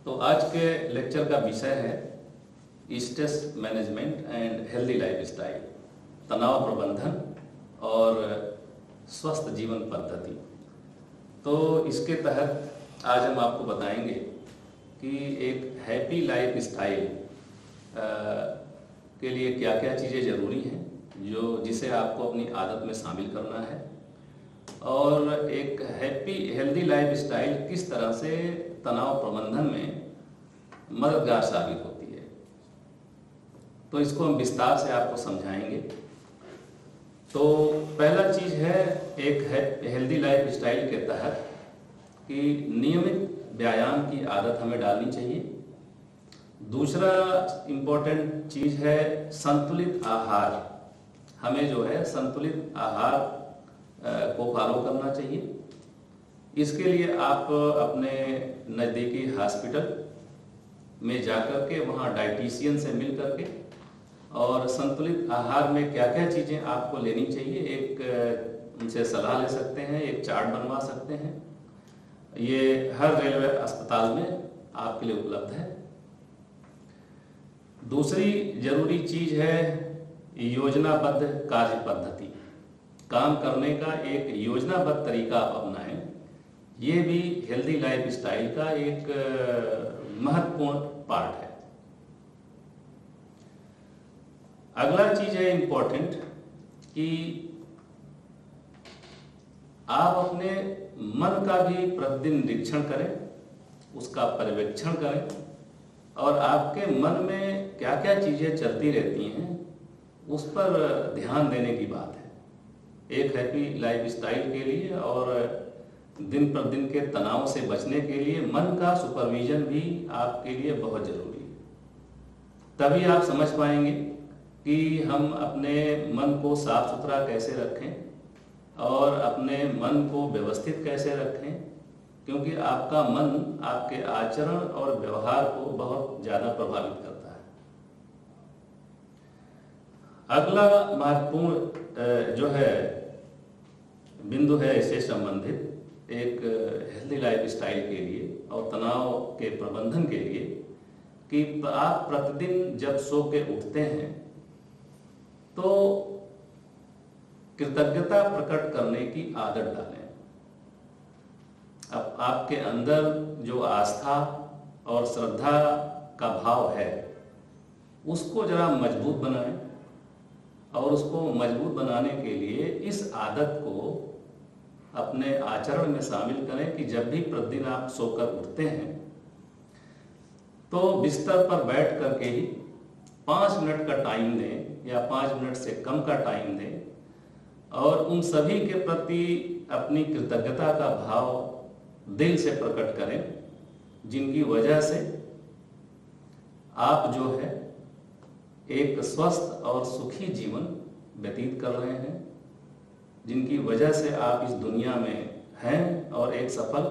तो आज के लेक्चर का विषय है stress management and healthy lifestyle, तनाव प्रबंधन और स्वस्थ जीवन पद्धति। तो इसके तहत आज हम आपको बताएंगे कि एक हैप्पी लाइफ स्टाइल के लिए क्या क्या चीज़ें ज़रूरी हैं जिसे आपको अपनी आदत में शामिल करना है, और एक हैप्पी हेल्दी लाइफ स्टाइल किस तरह से तनाव प्रबंधन में मददगार साबित होती है। तो इसको हम विस्तार से आपको समझाएंगे। तो पहला चीज़ है एक हेल्दी लाइफ स्टाइल के तहत कि नियमित व्यायाम की आदत हमें डालनी चाहिए। दूसरा इम्पोर्टेंट चीज़ है संतुलित आहार। हमें जो है संतुलित आहार को फॉलो करना चाहिए। इसके लिए आप अपने नज़दीकी हॉस्पिटल में जाकर के वहाँ डाइटिशियन से मिल करके और संतुलित आहार में क्या क्या चीज़ें आपको लेनी चाहिए एक उनसे सलाह ले सकते हैं, एक चार्ट बनवा सकते हैं। ये हर रेलवे अस्पताल में आपके लिए उपलब्ध है। दूसरी जरूरी चीज़ है योजनाबद्ध कार्य पद्धति। काम करने का एक योजनाबद्ध तरीका आप अपनाएं। ये भी हेल्दी लाइफ स्टाइल का एक महत्वपूर्ण पार्ट है। अगला चीज है इम्पोर्टेंट कि आप अपने मन का भी प्रतिदिन निरीक्षण करें, उसका पर्यवेक्षण करें और आपके मन में क्या क्या चीजें चलती रहती हैं उस पर ध्यान देने की बात है। एक हैप्पी लाइफ स्टाइल के लिए और दिन प्रतिदिन के तनाव से बचने के लिए मन का सुपरविजन भी आपके लिए बहुत जरूरी है। तभी आप समझ पाएंगे कि हम अपने मन को साफ सुथरा कैसे रखें और अपने मन को व्यवस्थित कैसे रखें, क्योंकि आपका मन आपके आचरण और व्यवहार को बहुत ज़्यादा प्रभावित करता है। अगला महत्वपूर्ण जो है बिंदु है इससे संबंधित एक हेल्दी लाइफ स्टाइल के लिए और तनाव के प्रबंधन के लिए कि आप प्रतिदिन जब सो के उठते हैं तो कृतज्ञता प्रकट करने की आदत डालें। अब आपके अंदर जो आस्था और श्रद्धा का भाव है उसको जरा मजबूत बनाएं, और उसको मजबूत बनाने के लिए इस आदत को अपने आचरण में शामिल करें कि जब भी प्रतिदिन आप सोकर उठते हैं तो बिस्तर पर बैठ करके ही 5 मिनट का टाइम दें या 5 मिनट से कम का टाइम दें और उन सभी के प्रति अपनी कृतज्ञता का भाव दिल से प्रकट करें जिनकी वजह से आप जो है एक स्वस्थ और सुखी जीवन व्यतीत कर रहे हैं, जिनकी वजह से आप इस दुनिया में हैं और एक सफल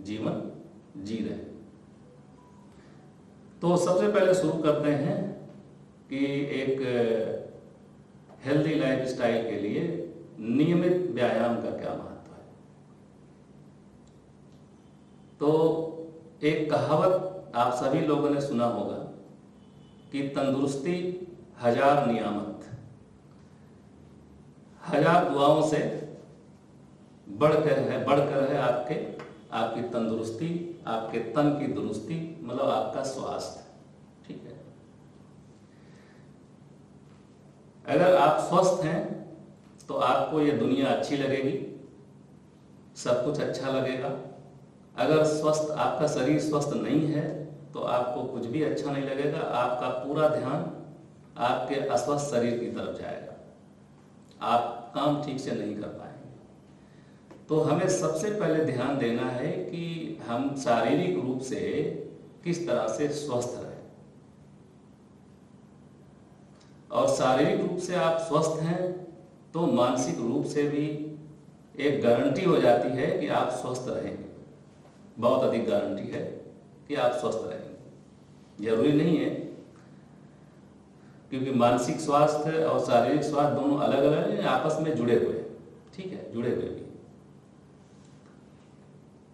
जीवन जी रहे हैं। तो सबसे पहले शुरू करते हैं कि एक हेल्दी लाइफ स्टाइल के लिए नियमित व्यायाम का क्या महत्व है। तो एक कहावत आप सभी लोगों ने सुना होगा कि तंदुरुस्ती 1000 नियामत। 1000 दुआओं से बढ़कर है आपकी तंदुरुस्ती, आपके तन की दुरुस्ती, मतलब आपका स्वास्थ्य। ठीक है, अगर आप स्वस्थ हैं तो आपको ये दुनिया अच्छी लगेगी, सब कुछ अच्छा लगेगा। अगर आपका शरीर स्वस्थ नहीं है तो आपको कुछ भी अच्छा नहीं लगेगा। आपका पूरा ध्यान आपके अस्वस्थ शरीर की तरफ जाएगा, आप काम ठीक से नहीं कर पाएंगे। तो हमें सबसे पहले ध्यान देना है कि हम शारीरिक रूप से किस तरह से स्वस्थ रहें, और शारीरिक रूप से आप स्वस्थ हैं तो मानसिक रूप से भी एक गारंटी हो जाती है कि आप स्वस्थ रहेंगे। बहुत अधिक गारंटी है कि आप स्वस्थ रहेंगे। जरूरी नहीं है, क्योंकि मानसिक स्वास्थ्य और शारीरिक स्वास्थ्य दोनों अलग अलग हैं, आपस में जुड़े हुए हैं। ठीक है, जुड़े हुए भी।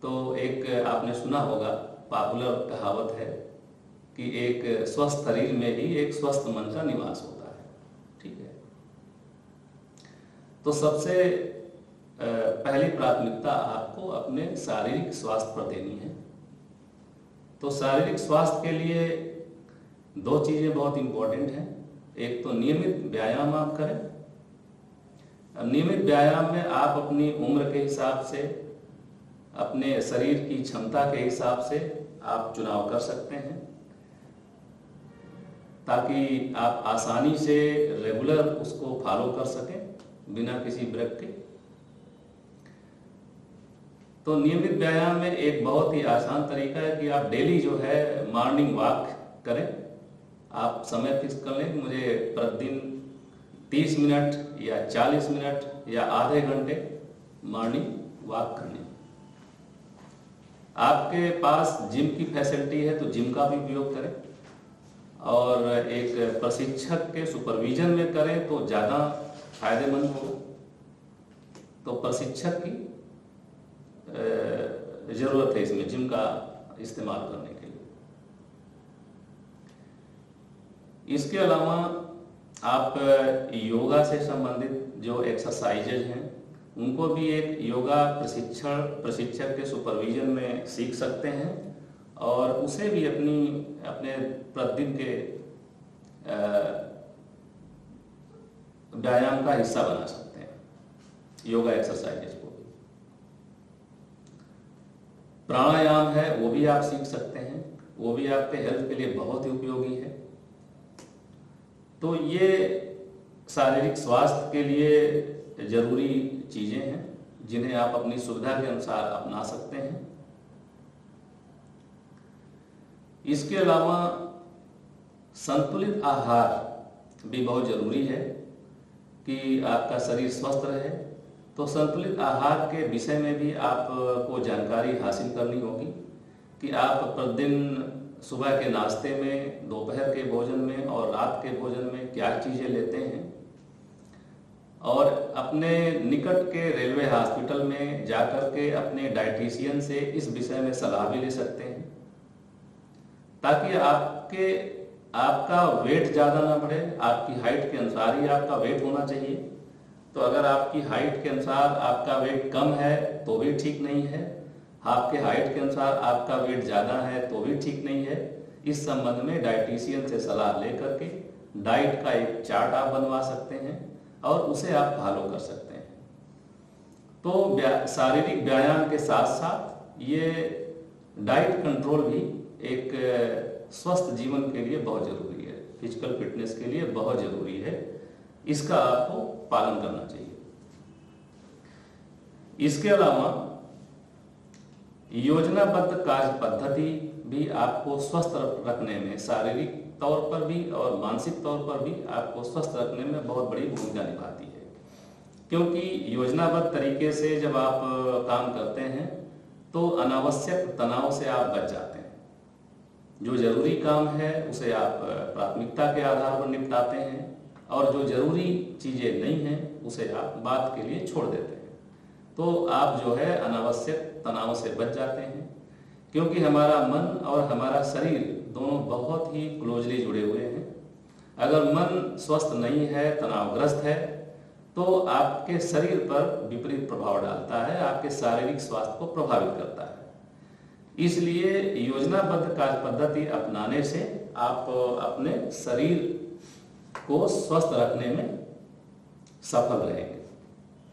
तो एक आपने सुना होगा पॉपुलर कहावत है कि एक स्वस्थ शरीर में ही एक स्वस्थ मन का निवास होता है। ठीक है, तो सबसे पहली प्राथमिकता आपको अपने शारीरिक स्वास्थ्य पर देनी है। तो शारीरिक स्वास्थ्य के लिए दो चीज़ें बहुत इम्पोर्टेंट हैं। एक तो नियमित व्यायाम आप करें। नियमित व्यायाम में आप अपनी उम्र के हिसाब से, अपने शरीर की क्षमता के हिसाब से आप चुनाव कर सकते हैं, ताकि आप आसानी से रेगुलर उसको फॉलो कर सकें बिना किसी ब्रेक के। तो नियमित व्यायाम में एक बहुत ही आसान तरीका है कि आप डेली जो है मॉर्निंग वॉक करें। आप समय फिक्स कर लें कि मुझे प्रतिदिन 30 मिनट या 40 मिनट या आधे घंटे मॉर्निंग वॉक करनी। आपके पास जिम की फैसिलिटी है तो जिम का भी उपयोग करें, और एक प्रशिक्षक के सुपरविजन में करें तो ज़्यादा फायदेमंद होगा। तो प्रशिक्षक की ज़रूरत है इसमें, जिम का इस्तेमाल करने के लिए। इसके अलावा आप योगा से संबंधित जो एक्सरसाइजेज हैं उनको भी एक योगा प्रशिक्षक के सुपरविजन में सीख सकते हैं, और उसे भी अपने प्रतिदिन के व्यायाम का हिस्सा बना सकते हैं, योगा एक्सरसाइजेज को भी। प्राणायाम है वो भी आप सीख सकते हैं, वो भी आपके हेल्थ के लिए बहुत ही उपयोगी है। तो ये शारीरिक स्वास्थ्य के लिए जरूरी चीज़ें हैं जिन्हें आप अपनी सुविधा के अनुसार अपना सकते हैं। इसके अलावा संतुलित आहार भी बहुत जरूरी है कि आपका शरीर स्वस्थ रहे। तो संतुलित आहार के विषय में भी आपको जानकारी हासिल करनी होगी कि आप प्रतिदिन सुबह के नाश्ते में, दोपहर के भोजन में और रात के भोजन में क्या चीज़ें लेते हैं, और अपने निकट के रेलवे हॉस्पिटल में जाकर के अपने डाइटिशियन से इस विषय में सलाह भी ले सकते हैं, ताकि आपका वेट ज़्यादा ना बढ़े। आपकी हाइट के अनुसार ही आपका वेट होना चाहिए। तो अगर आपकी हाइट के अनुसार आपका वेट कम है तो भी ठीक नहीं है, आपके हाइट के अनुसार आपका वेट ज़्यादा है तो भी ठीक नहीं है। इस संबंध में डाइटिशियन से सलाह लेकर के डाइट का एक चार्ट आप बनवा सकते हैं और उसे आप फॉलो कर सकते हैं। तो शारीरिक व्यायाम के साथ साथ ये डाइट कंट्रोल भी एक स्वस्थ जीवन के लिए बहुत जरूरी है, फिजिकल फिटनेस के लिए बहुत जरूरी है। इसका आपको पालन करना चाहिए। इसके अलावा योजनाबद्ध कार्य पद्धति भी आपको स्वस्थ रखने में, शारीरिक तौर पर भी और मानसिक तौर पर भी आपको स्वस्थ रखने में बहुत बड़ी भूमिका निभाती है। क्योंकि योजनाबद्ध तरीके से जब आप काम करते हैं तो अनावश्यक तनाव से आप बच जाते हैं। जो जरूरी काम है उसे आप प्राथमिकता के आधार पर निपटाते हैं, और जो जरूरी चीज़ें नहीं हैं उसे आप बाद के लिए छोड़ देते हैं। तो आप जो है अनावश्यक तनाव से बच जाते हैं, क्योंकि हमारा मन और हमारा शरीर दोनों बहुत ही क्लोजली जुड़े हुए हैं। अगर मन स्वस्थ नहीं है, तनावग्रस्त है, तो आपके शरीर पर विपरीत प्रभाव डालता है, आपके शारीरिक स्वास्थ्य को प्रभावित करता है। इसलिए योजनाबद्ध कार्य पद्धति अपनाने से आप अपने शरीर को स्वस्थ रखने में सफल रहेंगे।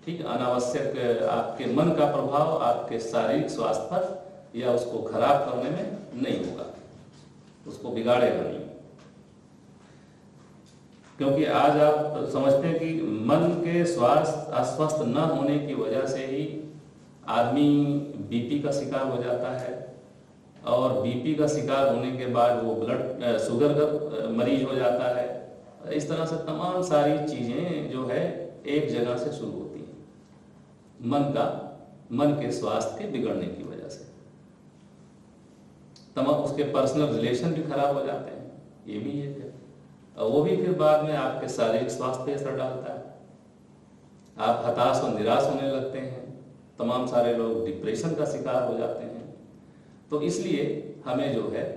ठीक, अनावश्यक आपके मन का प्रभाव आपके शारीरिक स्वास्थ्य पर या उसको खराब करने में नहीं होगा, उसको बिगाड़ेगा नहीं। क्योंकि आज आप समझते हैं कि मन के स्वास्थ्य अस्वस्थ न होने की वजह से ही आदमी बीपी का शिकार हो जाता है, और बीपी का शिकार होने के बाद वो शुगर का मरीज हो जाता है। इस तरह से तमाम सारी चीज़ें जो है एक जगह से शुरू होती हैं, मन के स्वास्थ्य के बिगड़ने की वजह से। तमाम उसके पर्सनल रिलेशन भी खराब हो जाते हैं, ये भी एक है, और वो भी फिर बाद में आपके शारीरिक स्वास्थ्य पे असर डालता है। आप हताश और निराश होने लगते हैं, तमाम सारे लोग डिप्रेशन का शिकार हो जाते हैं। तो इसलिए हमें जो है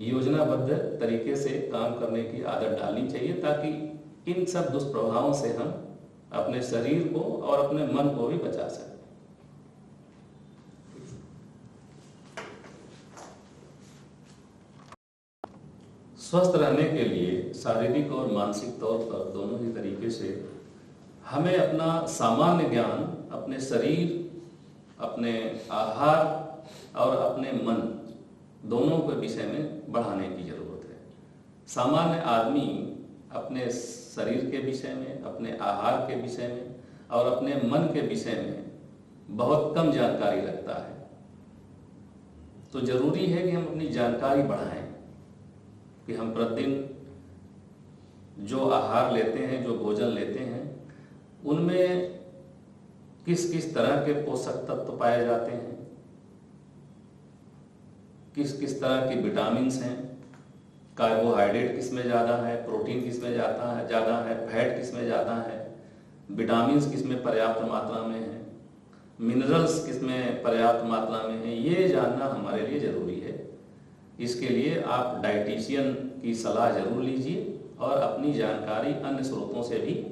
योजनाबद्ध तरीके से काम करने की आदत डालनी चाहिए, ताकि इन सब दुष्प्रभावों से हम अपने शरीर को और अपने मन को भी बचा सकें। स्वस्थ रहने के लिए शारीरिक और मानसिक तौर पर दोनों ही तरीके से हमें अपना सामान्य ज्ञान अपने शरीर, अपने आहार और अपने मन दोनों के विषय में बढ़ाने की जरूरत है। सामान्य आदमी अपने शरीर के विषय में, अपने आहार के विषय में और अपने मन के विषय में बहुत कम जानकारी रखता है। तो जरूरी है कि हम अपनी जानकारी बढ़ाएं, कि हम प्रतिदिन जो आहार लेते हैं, जो भोजन लेते हैं, उनमें किस किस तरह के पोषक तत्व पाए जाते हैं, किस किस तरह की विटामिन्स हैं, कार्बोहाइड्रेट किस में ज़्यादा है, प्रोटीन किस में ज़्यादा है, फैट किस में ज़्यादा है, विटामिन्स किस में पर्याप्त मात्रा में है, मिनरल्स किस में पर्याप्त मात्रा में है, ये जानना हमारे लिए ज़रूरी है। इसके लिए आप डाइटिशियन की सलाह जरूर लीजिए और अपनी जानकारी अन्य स्रोतों से भी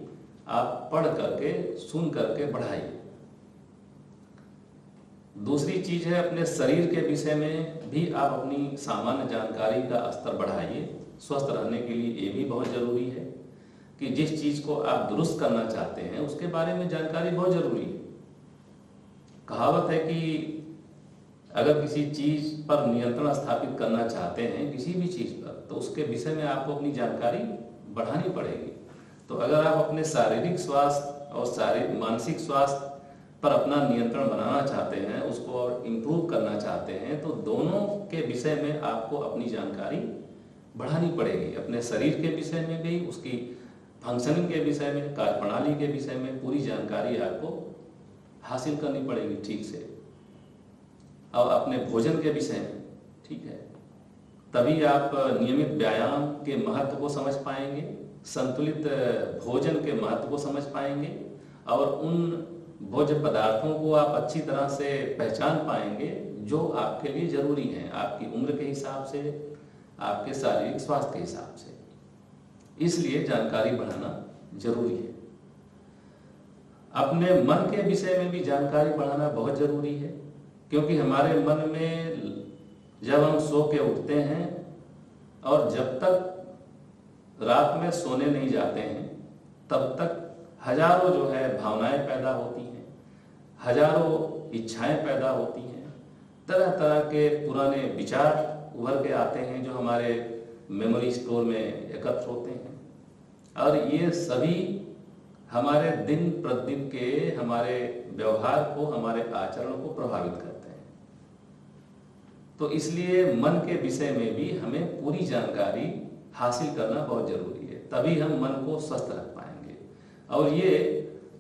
आप पढ़ करके, सुन करके बढ़ाइए। दूसरी चीज़ है, अपने शरीर के विषय में भी आप अपनी सामान्य जानकारी का स्तर बढ़ाइए। स्वस्थ रहने के लिए ये भी बहुत ज़रूरी है कि जिस चीज़ को आप दुरुस्त करना चाहते हैं उसके बारे में जानकारी बहुत ज़रूरी है। कहावत है कि अगर किसी चीज़ पर नियंत्रण स्थापित करना चाहते हैं, किसी भी चीज़ पर, तो उसके विषय में आपको अपनी जानकारी बढ़ानी पड़ेगी। तो अगर आप अपने शारीरिक स्वास्थ्य और मानसिक स्वास्थ्य पर अपना नियंत्रण बनाना चाहते हैं, उसको और इम्प्रूव करना चाहते हैं, तो दोनों के विषय में आपको अपनी जानकारी बढ़ानी पड़ेगी। अपने शरीर के विषय में भी, उसकी फंक्शनिंग के विषय में, कार्यप्रणाली के विषय में पूरी जानकारी आपको हासिल करनी पड़ेगी ठीक से, और अपने भोजन के विषय में, ठीक है। तभी आप नियमित व्यायाम के महत्व को समझ पाएंगे, संतुलित भोजन के महत्व को समझ पाएंगे और उन भोज्य पदार्थों को आप अच्छी तरह से पहचान पाएंगे जो आपके लिए जरूरी हैं, आपकी उम्र के हिसाब से, आपके शारीरिक स्वास्थ्य के हिसाब से। इसलिए जानकारी बढ़ाना जरूरी है। अपने मन के विषय में भी जानकारी बढ़ाना बहुत जरूरी है, क्योंकि हमारे मन में जब हम सो के उठते हैं और जब तक रात में सोने नहीं जाते हैं, तब तक हजारों जो है भावनाएं पैदा होती हैं, हजारों इच्छाएं पैदा होती हैं, तरह तरह के पुराने विचार उभर के आते हैं जो हमारे मेमोरी स्टोर में एकत्र होते हैं, और ये सभी हमारे दिन प्रतिदिन के हमारे व्यवहार को, हमारे आचरण को प्रभावित करते हैं। तो इसलिए मन के विषय में भी हमें पूरी जानकारी हासिल करना बहुत जरूरी है, तभी हम मन को स्वस्थ रख पाएंगे। और ये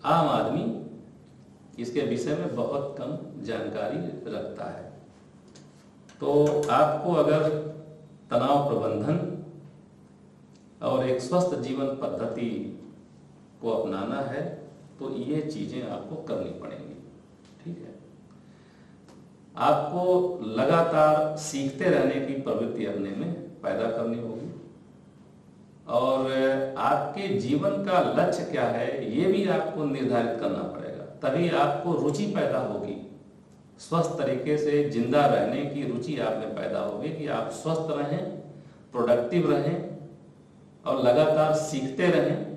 आम आदमी इसके विषय में बहुत कम जानकारी रखता है। तो आपको अगर तनाव प्रबंधन और एक स्वस्थ जीवन पद्धति को अपनाना है तो ये चीजें आपको करनी पड़ेंगी, ठीक है। आपको लगातार सीखते रहने की प्रवृत्ति अपने में पैदा करनी होगी, और आपके जीवन का लक्ष्य क्या है ये भी आपको निर्धारित करना पड़ेगा, तभी आपको रुचि पैदा होगी। स्वस्थ तरीके से जिंदा रहने की रुचि आप में पैदा होगी कि आप स्वस्थ रहें, प्रोडक्टिव रहें और लगातार सीखते रहें।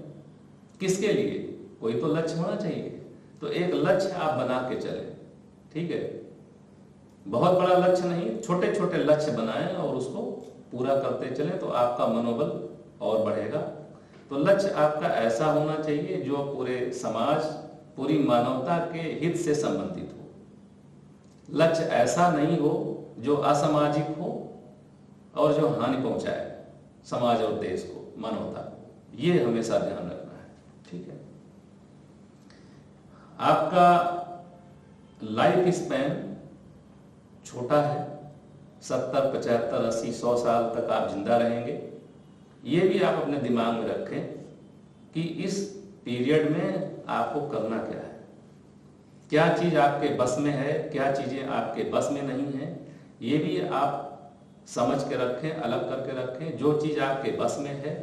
किसके लिए? कोई तो लक्ष्य होना चाहिए। तो एक लक्ष्य आप बना के चलें, ठीक है। बहुत बड़ा लक्ष्य नहीं, छोटे छोटे लक्ष्य बनाएं और उसको पूरा करते चलें, तो आपका मनोबल और बढ़ेगा। तो लक्ष्य आपका ऐसा होना चाहिए जो पूरे समाज, पूरी मानवता के हित से संबंधित हो। लक्ष्य ऐसा नहीं हो जो असामाजिक हो और जो हानि पहुंचाए समाज और देश को, मानवता को। ये हमेशा ध्यान रखना है, ठीक है। आपका लाइफ स्पैन छोटा है, 70, 75, 80, 100 साल तक आप जिंदा रहेंगे। ये भी आप अपने दिमाग में रखें कि इस पीरियड में आपको करना क्या है, क्या चीज़ आपके बस में है, क्या चीज़ें आपके बस में नहीं है, ये भी आप समझ के रखें, अलग करके रखें। जो चीज़ आपके बस में है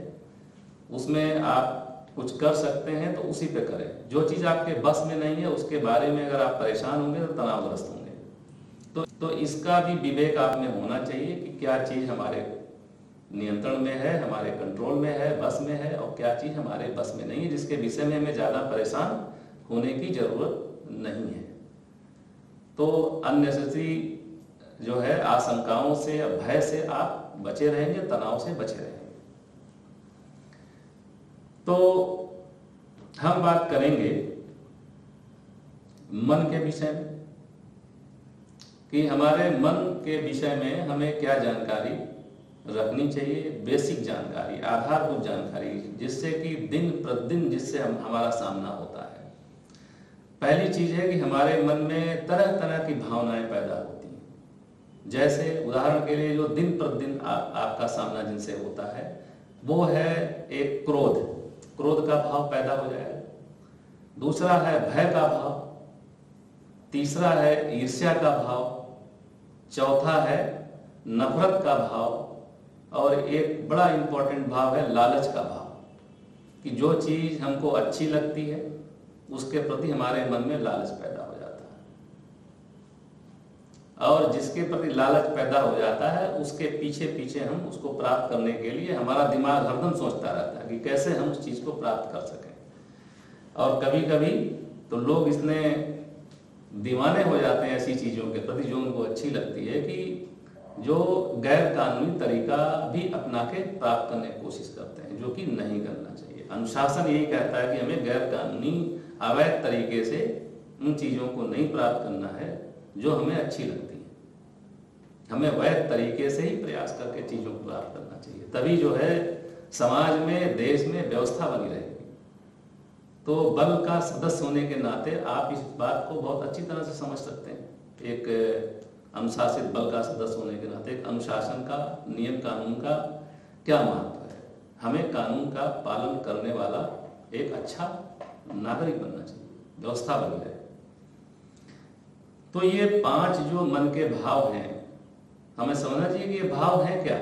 उसमें आप कुछ कर सकते हैं तो उसी पे करें। जो चीज़ आपके बस में नहीं है उसके बारे में अगर आप परेशान होंगे तो तनावग्रस्त होंगे। तो इसका भी विवेक आप में होना चाहिए कि क्या चीज़ हमारे नियंत्रण में है, हमारे कंट्रोल में है, बस में है, और क्या चीज़ हमारे बस में नहीं है, जिसके विषय में हमें ज़्यादा परेशान होने की ज़रूरत नहीं है। तो अननेसेसरी जो है आशंकाओं से, भय से आप बचे रहेंगे, तनाव से बचे रहेंगे। तो हम बात करेंगे मन के विषय में कि हमारे मन के विषय में हमें क्या जानकारी रखनी चाहिए। बेसिक जानकारी, आधारभूत जानकारी, जिससे कि दिन प्रतिदिन जिससे हमारा सामना होता है। पहली चीज है कि हमारे मन में तरह तरह की भावनाएं पैदा होती हैं। जैसे उदाहरण के लिए जो दिन प्रतिदिन आपका सामना जिनसे होता है वो है एक क्रोध का भाव पैदा हो जाएगा। दूसरा है भय का भाव, तीसरा है ईर्ष्या का भाव, चौथा है नफरत का भाव, और एक बड़ा इंपॉर्टेंट भाव है लालच का भाव, कि जो चीज हमको अच्छी लगती है उसके प्रति हमारे मन में लालच पैदा हो जाता है, और जिसके प्रति लालच पैदा हो जाता है उसके पीछे पीछे हम उसको प्राप्त करने के लिए हमारा दिमाग हरदम सोचता रहता है कि कैसे हम उस चीज को प्राप्त कर सकें। और कभी कभी तो लोग इतने दीवाने हो जाते हैं ऐसी चीजों के प्रति जो उनको अच्छी लगती है कि जो गैर कानूनी तरीका भी अपना के प्राप्त करने की कोशिश करते हैं, जो कि नहीं करना चाहिए। अनुशासन यही कहता है कि हमें गैर कानूनी अवैध तरीके से उन चीजों को नहीं प्राप्त करना है जो हमें अच्छी लगती है। हमें वैध तरीके से ही प्रयास करके चीजों को प्राप्त करना चाहिए, तभी जो है समाज में, देश में व्यवस्था बनी रहेगी। तो बल का सदस्य होने के नाते आप इस बात को बहुत अच्छी तरह से समझ सकते हैं। एक अनुशासित बल का सदस्य होने के नाते एक अनुशासन का, नियम कानून का क्या महत्व है। हमें कानून का पालन करने वाला एक अच्छा नागरिक बनना चाहिए, व्यवस्था बनी रहे। तो ये 5 जो मन के भाव हैं, हमें समझना चाहिए कि ये भाव हैं क्या।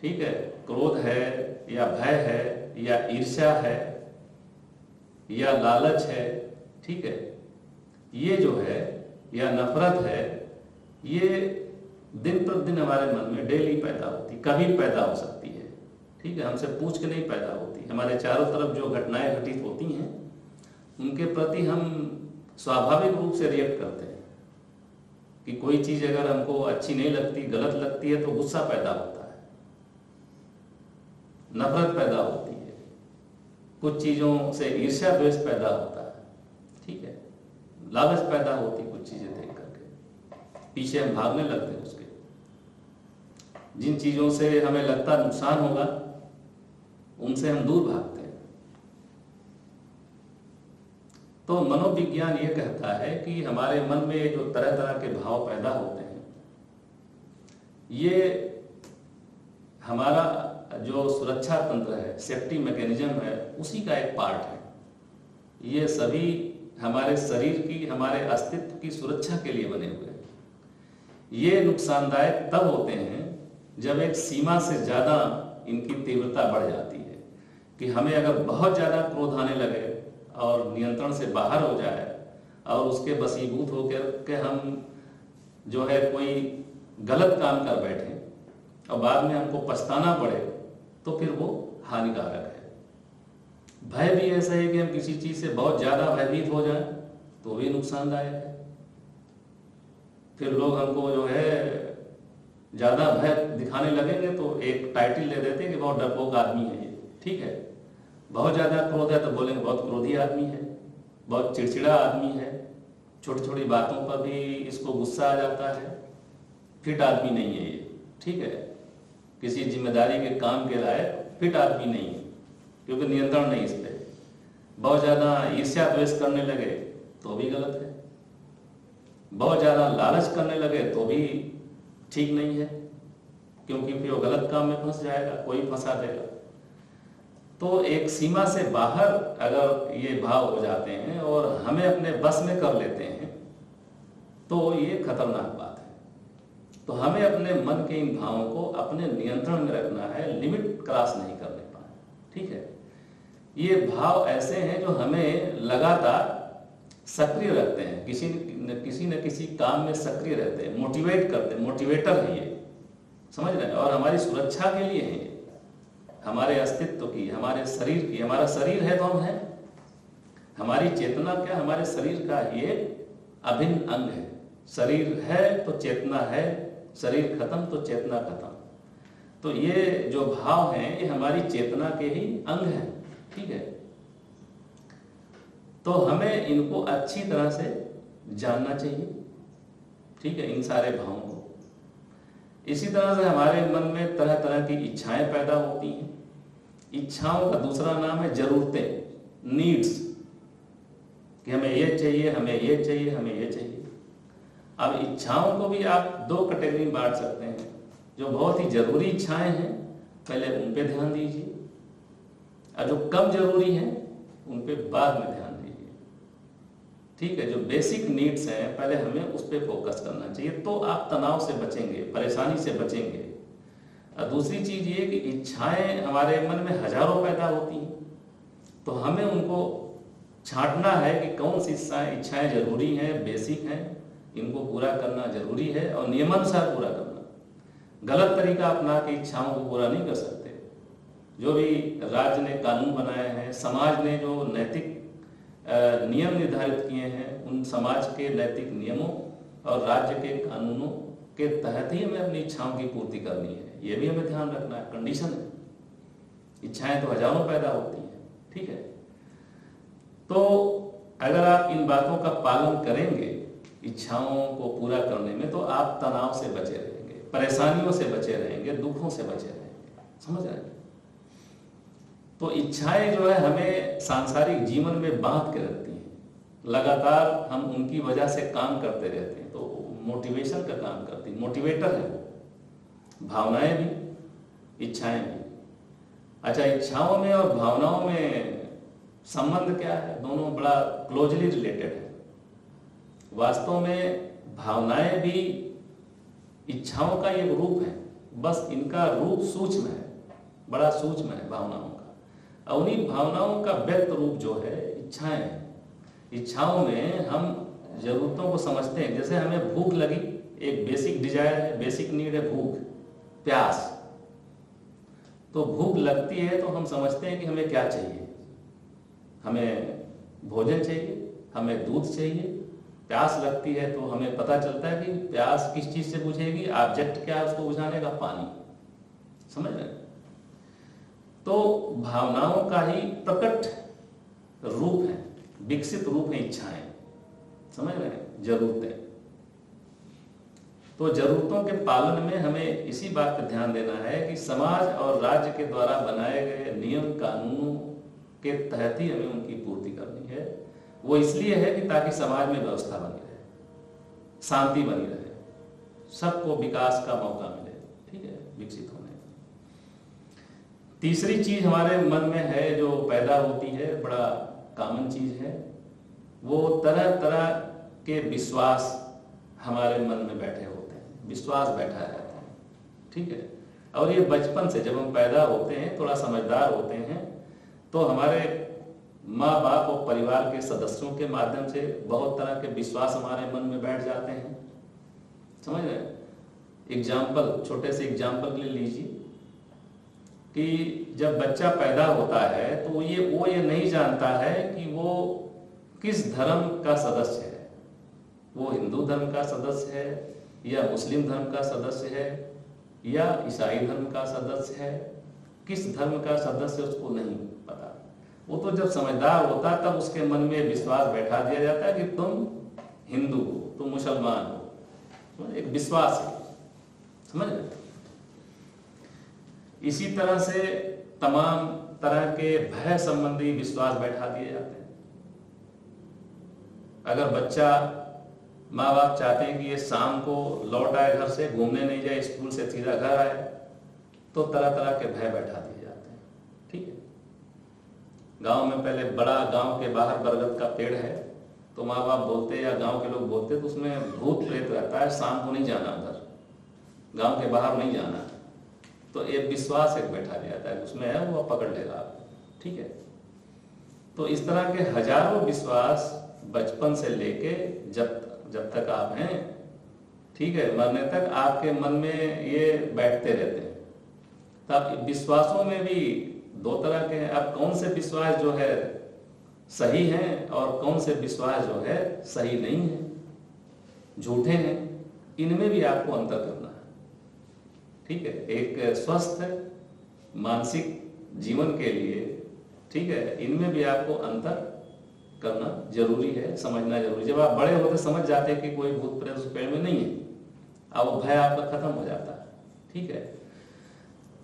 ठीक है, क्रोध है या भय है या ईर्ष्या है या लालच है, ठीक है, ये जो है या नफरत है, ये दिन प्रतिदिन हमारे मन में डेली पैदा होती, कभी पैदा हो सकती है। ठीक है, हमसे पूछ के नहीं पैदा होती। हमारे चारों तरफ जो घटनाएं घटित होती हैं उनके प्रति हम स्वाभाविक रूप से रिएक्ट करते हैं कि कोई चीज अगर हमको अच्छी नहीं लगती, गलत लगती है, तो गुस्सा पैदा होता है, नफरत पैदा होती है, कुछ चीजों से ईर्ष्या द्वेष पैदा होता है, ठीक है, लालच पैदा होती, कुछ चीजें देख करके पीछे हम भागने लगते हैं उसके। जिन चीजों से हमें लगता नुकसान होगा उनसे हम दूर भागते हैं। तो मनोविज्ञान ये कहता है कि हमारे मन में जो तरह तरह के भाव पैदा होते हैं, ये हमारा जो सुरक्षा तंत्र है, सेफ्टी मैकेनिज्म है, उसी का एक पार्ट है। ये सभी हमारे शरीर की, हमारे अस्तित्व की सुरक्षा के लिए बने हुए हैं। ये नुकसानदायक तब होते हैं जब एक सीमा से ज्यादा इनकी तीव्रता बढ़ जाती है, कि हमें अगर बहुत ज्यादा क्रोध आने लगे और नियंत्रण से बाहर हो जाए और उसके वशीभूत होकर के हम जो है कोई गलत काम कर बैठे और बाद में हमको पछताना पड़े, तो फिर वो हानिकारक है। भय भी ऐसा है कि हम किसी चीज से बहुत ज्यादा भयभीत हो जाएं तो भी नुकसानदायक है। फिर लोग हमको जो है ज्यादा भय दिखाने लगेंगे तो एक टाइटल ले देते हैं कि बहुत डरपोक आदमी है ये, ठीक है। बहुत ज्यादा क्रोध है तो बोलेंगे बहुत क्रोधी आदमी है, बहुत चिड़चिड़ा आदमी है, छोटी छोटी बातों पर भी इसको गुस्सा आ जाता है, फिट आदमी नहीं है ये, ठीक है, किसी जिम्मेदारी के काम के लायक फिट आदमी नहीं है, क्योंकि नियंत्रण नहीं इस पे। बहुत ज्यादा ईर्ष्या द्वेष करने लगे तो भी गलत है, बहुत ज्यादा लालच करने लगे तो भी ठीक नहीं है, क्योंकि फिर वो गलत काम में फंस जाएगा, कोई फंसा देगा। तो एक सीमा से बाहर अगर ये भाव हो जाते हैं और हमें अपने बस में कर लेते हैं तो ये खतरनाक बात है। तो हमें अपने मन के इन भावों को अपने नियंत्रण में रखना है, लिमिट क्रॉस नहीं करने पाए। ठीक है, ये भाव ऐसे हैं जो हमें लगातार सक्रिय रखते हैं, किसी न किसी काम में सक्रिय रहते हैं, मोटिवेट करते हैं, मोटिवेटर है ये, समझ रहे हैं। और हमारी सुरक्षा के लिए है ये, हमारे अस्तित्व की, हमारे शरीर की। हमारा शरीर है तो हम हैं, हमारी चेतना क्या, हमारे शरीर का ये अभिन्न अंग है। शरीर है तो चेतना है, शरीर खत्म तो चेतना खत्म। तो ये जो भाव हैं ये हमारी चेतना के ही अंग हैं। ठीक है, तो हमें इनको अच्छी तरह से जानना चाहिए। ठीक है, इन सारे भावों को। इसी तरह से हमारे मन में तरह तरह की इच्छाएं पैदा होती हैं। इच्छाओं का दूसरा नाम है जरूरतें, नीड्स, कि हमें ये चाहिए, हमें ये चाहिए, हमें ये चाहिए। अब इच्छाओं को भी आप दो कैटेगरी में बांट सकते हैं। जो बहुत ही जरूरी इच्छाएं हैं पहले उन पे ध्यान दीजिए, और जो कम जरूरी हैं उन पे बाद में ध्यान दीजिए। ठीक है, जो बेसिक नीड्स हैं पहले हमें उस पर फोकस करना चाहिए, तो आप तनाव से बचेंगे, परेशानी से बचेंगे। और दूसरी चीज ये कि इच्छाएं हमारे मन में हजारों पैदा होती हैं, तो हमें उनको छांटना है कि कौन सी इच्छाएं जरूरी हैं, बेसिक हैं, इनको पूरा करना जरूरी है, और नियमानुसार पूरा करना। गलत तरीका अपना के इच्छाओं को पूरा नहीं कर सकते। जो भी राज्य ने कानून बनाए हैं, समाज ने जो नैतिक नियम निर्धारित किए हैं, उन समाज के नैतिक नियमों और राज्य के कानूनों के तहत ही हमें अपनी इच्छाओं की पूर्ति करनी है। ये भी हमें ध्यान रखना है, कंडीशन है। इच्छाएं तो हजारों पैदा होती हैं। ठीक है, तो अगर आप इन बातों का पालन करेंगे इच्छाओं को पूरा करने में, तो आप तनाव से बचे रहेंगे, परेशानियों से बचे रहेंगे, दुखों से बचे रहेंगे। समझ रहे हैं? तो इच्छाएं जो है हमें सांसारिक जीवन में बांध के रखती हैं, लगातार हम उनकी वजह से काम करते रहते हैं, तो मोटिवेशन का काम करती है, मोटिवेटर है वो। भावनाएं भी, इच्छाएं भी। अच्छा, इच्छाओं में और भावनाओं में संबंध क्या है? दोनों बड़ा क्लोजली रिलेटेड है। वास्तव में भावनाएं भी इच्छाओं का एक रूप है, बस इनका रूप सूक्ष्म है, बड़ा सूक्ष्म है भावनाओं का। और उन्हीं भावनाओं का व्यक्त रूप जो है इच्छाएं हैं। इच्छाओं में हम जरूरतों को समझते हैं। जैसे हमें भूख लगी, एक बेसिक डिजायर है, बेसिक नीड है भूख, प्यास। तो भूख लगती है तो हम समझते हैं कि हमें क्या चाहिए। हमें भोजन चाहिए, हमें दूध चाहिए। प्यास लगती है तो हमें पता चलता है कि प्यास किस चीज से बुझेगी, ऑब्जेक्ट क्या है उसको बुझाने का, पानी। समझ रहे हैं? तो भावनाओं का ही प्रकट रूप है, विकसित रूप है इच्छाएं। समझ रहे हैं? जरूरतें। तो जरूरतों के पालन में हमें इसी बात पर ध्यान देना है कि समाज और राज्य के द्वारा बनाए गए नियम कानूनों के तहत ही हमें उनकी पूर्ति करनी है। वो इसलिए है कि ताकि समाज में व्यवस्था बनी रहे, शांति बनी रहे, सबको विकास का मौका मिले। ठीक है, विकसित होने। तीसरी चीज हमारे मन में है जो पैदा होती है, बड़ा कॉमन चीज है, वो तरह तरह के विश्वास हमारे मन में बैठे होते हैं। विश्वास बैठा रहता है। ठीक है, और ये बचपन से, जब हम पैदा होते हैं, थोड़ा समझदार होते हैं, तो हमारे माँ बाप और परिवार के सदस्यों के माध्यम से बहुत तरह के विश्वास हमारे मन में बैठ जाते हैं। समझ रहे हैं? एग्जाम्पल, छोटे से एग्जाम्पल के लिए लीजिए कि जब बच्चा पैदा होता है तो वो ये नहीं जानता है कि वो किस धर्म का सदस्य है। वो हिंदू धर्म का सदस्य है या मुस्लिम धर्म का सदस्य है या ईसाई धर्म का सदस्य है। किस धर्म का सदस्य उसको नहीं पता। वो तो जब समझदार होता तब उसके मन में विश्वास बैठा दिया जाता है कि तुम हिंदू हो, तुम मुसलमान हो। एक विश्वास है। समझ रहे? इसी तरह से तमाम तरह के भय संबंधी विश्वास बैठा दिए जाते हैं। अगर बच्चा, माँ बाप चाहते हैं कि ये शाम को लौट आए घर से, घूमने नहीं जाए, स्कूल से सीधा घर आए, तो तरह तरह के भय बैठा दिए जाते हैं। ठीक है, गांव में पहले बड़ा, गांव के बाहर बरगद का पेड़ है, तो माँ बाप बोलते या गांव के लोग बोलते तो उसमें भूत प्रेत रहता है, शाम को नहीं जाना उधर। गांव के बाहर नहीं जाना, तो एक विश्वास एक बैठा जाता है, उसमें है वो पकड़ लेगा आपको, ठीक है। तो इस तरह के हजारों विश्वास बचपन से लेके जब तक आप हैं, ठीक है, मरने तक आपके मन में ये बैठते रहते हैं। तब विश्वासों में भी दो तरह के हैं। अब कौन से विश्वास जो है सही हैं और कौन से विश्वास जो है सही नहीं है, झूठे हैं, इनमें भी आपको अंतर करना है, ठीक है। एक स्वस्थ मानसिक जीवन के लिए, ठीक है, इनमें भी आपको अंतर करना जरूरी है, समझना जरूरी। जब आप बड़े होते समझ जाते हैं कि कोई भूत प्रेत उस पेड़ में नहीं है, अब वो भय आपका खत्म हो जाता है, ठीक है।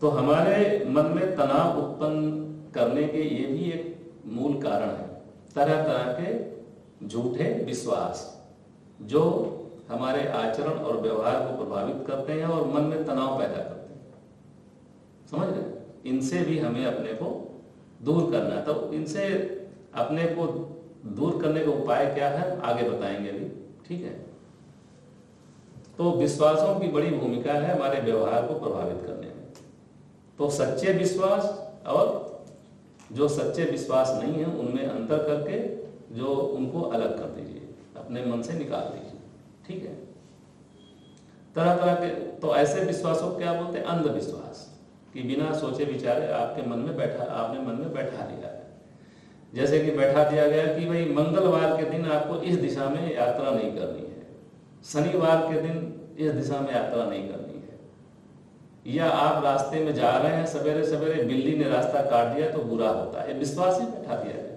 तो हमारे मन में तनाव उत्पन्न करने के ये भी एक मूल कारण है, तरह तरह के झूठे विश्वास जो हमारे आचरण और व्यवहार को प्रभावित करते हैं और मन में तनाव पैदा करते हैं, समझ रहे। इनसे भी हमें अपने को दूर करना है। तो इनसे अपने को दूर करने का उपाय क्या है आगे बताएंगे अभी, ठीक है। तो विश्वासों की बड़ी भूमिका है हमारे व्यवहार को प्रभावित करने में। तो सच्चे विश्वास और जो सच्चे विश्वास नहीं है उनमें अंतर करके जो उनको अलग कर दीजिए, अपने मन से निकाल दीजिए, ठीक है। तरह तरह के तो ऐसे विश्वासों को क्या बोलते हैं, अंधविश्वास, कि बिना सोचे विचारे आपके मन में बैठा, आपने मन में बैठा दिया है। जैसे कि बैठा दिया गया कि भाई मंगलवार के दिन आपको इस दिशा में यात्रा नहीं करनी है, शनिवार के दिन इस दिशा में यात्रा नहीं करनी है, या आप रास्ते में जा रहे हैं सवेरे सवेरे बिल्ली ने रास्ता काट दिया तो बुरा होता है, विश्वास ही बैठा दिया है।